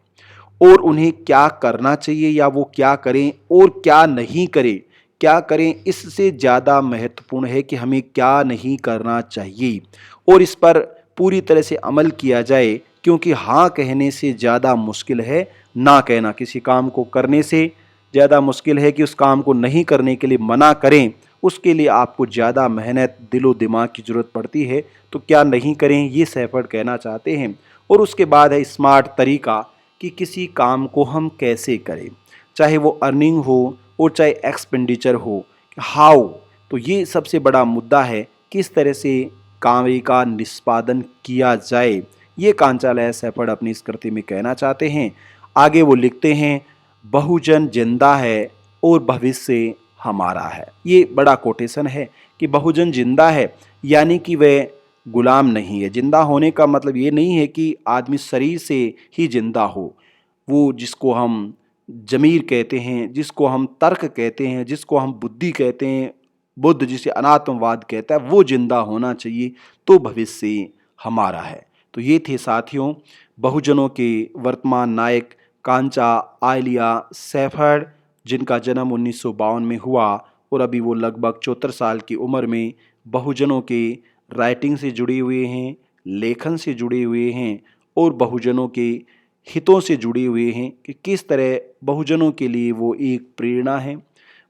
और उन्हें क्या करना चाहिए या वो क्या करें और क्या नहीं करें। क्या करें इससे ज़्यादा महत्वपूर्ण है कि हमें क्या नहीं करना चाहिए और इस पर पूरी तरह से अमल किया जाए, क्योंकि हाँ कहने से ज़्यादा मुश्किल है ना कहना। किसी काम को करने से ज़्यादा मुश्किल है कि उस काम को नहीं करने के लिए मना करें, उसके लिए आपको ज़्यादा मेहनत, दिलो दिमाग की ज़रूरत पड़ती है। तो क्या नहीं करें, ये शेफर्ड कहना चाहते हैं। और उसके बाद है स्मार्ट तरीका कि किसी काम को हम कैसे करें, चाहे वो अर्निंग हो और चाहे एक्सपेंडिचर हो, हाउ। तो ये सबसे बड़ा मुद्दा है, किस तरह से कार्य का निष्पादन किया जाए, ये कांचालय शेफर्ड अपनी इस कृति में कहना चाहते हैं। आगे वो लिखते हैं, बहुजन जिंदा है और भविष्य हमारा है। ये बड़ा कोटेशन है कि बहुजन जिंदा है, यानी कि वह गुलाम नहीं है। जिंदा होने का मतलब ये नहीं है कि आदमी शरीर से ही जिंदा हो, वो जिसको हम जमीर कहते हैं, जिसको हम तर्क कहते हैं, जिसको हम बुद्धि कहते हैं, बुद्ध जिसे अनात्मवाद कहता है, वो जिंदा होना चाहिए, तो भविष्य हमारा है। तो ये थे साथियों बहुजनों के वर्तमान नायक कांचा आइलिया शेफर्ड, जिनका जन्म 1952 में हुआ और अभी वो लगभग 74 साल की उम्र में बहुजनों के राइटिंग से जुड़े हुए हैं, लेखन से जुड़े हुए हैं और बहुजनों के हितों से जुड़े हुए हैं कि किस तरह बहुजनों के लिए वो एक प्रेरणा है,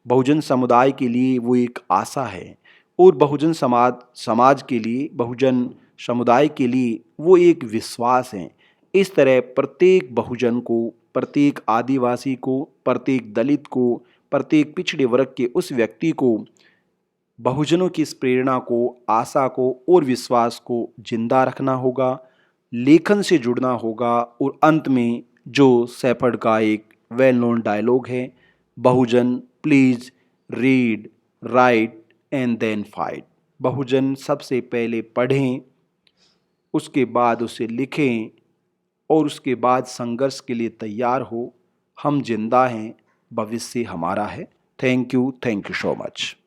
बहुजन समुदाय के लिए वो एक आशा है और बहुजन समाज के लिए, बहुजन समुदाय के लिए वो एक विश्वास है। इस तरह प्रत्येक बहुजन को, प्रत्येक आदिवासी को, प्रत्येक दलित को, प्रत्येक पिछड़े वर्ग के उस व्यक्ति को बहुजनों की इस प्रेरणा को, आशा को और विश्वास को जिंदा रखना होगा, लेखन से जुड़ना होगा। और अंत में जो शेफर्ड का एक वेल नोन डायलॉग है, Bahujan please read, write and then fight. Bahujan सबसे पहले पढ़ें, उसके बाद उसे लिखें और उसके बाद संघर्ष के लिए तैयार हो। हम जिंदा हैं, भविष्य हमारा है। Thank you so much.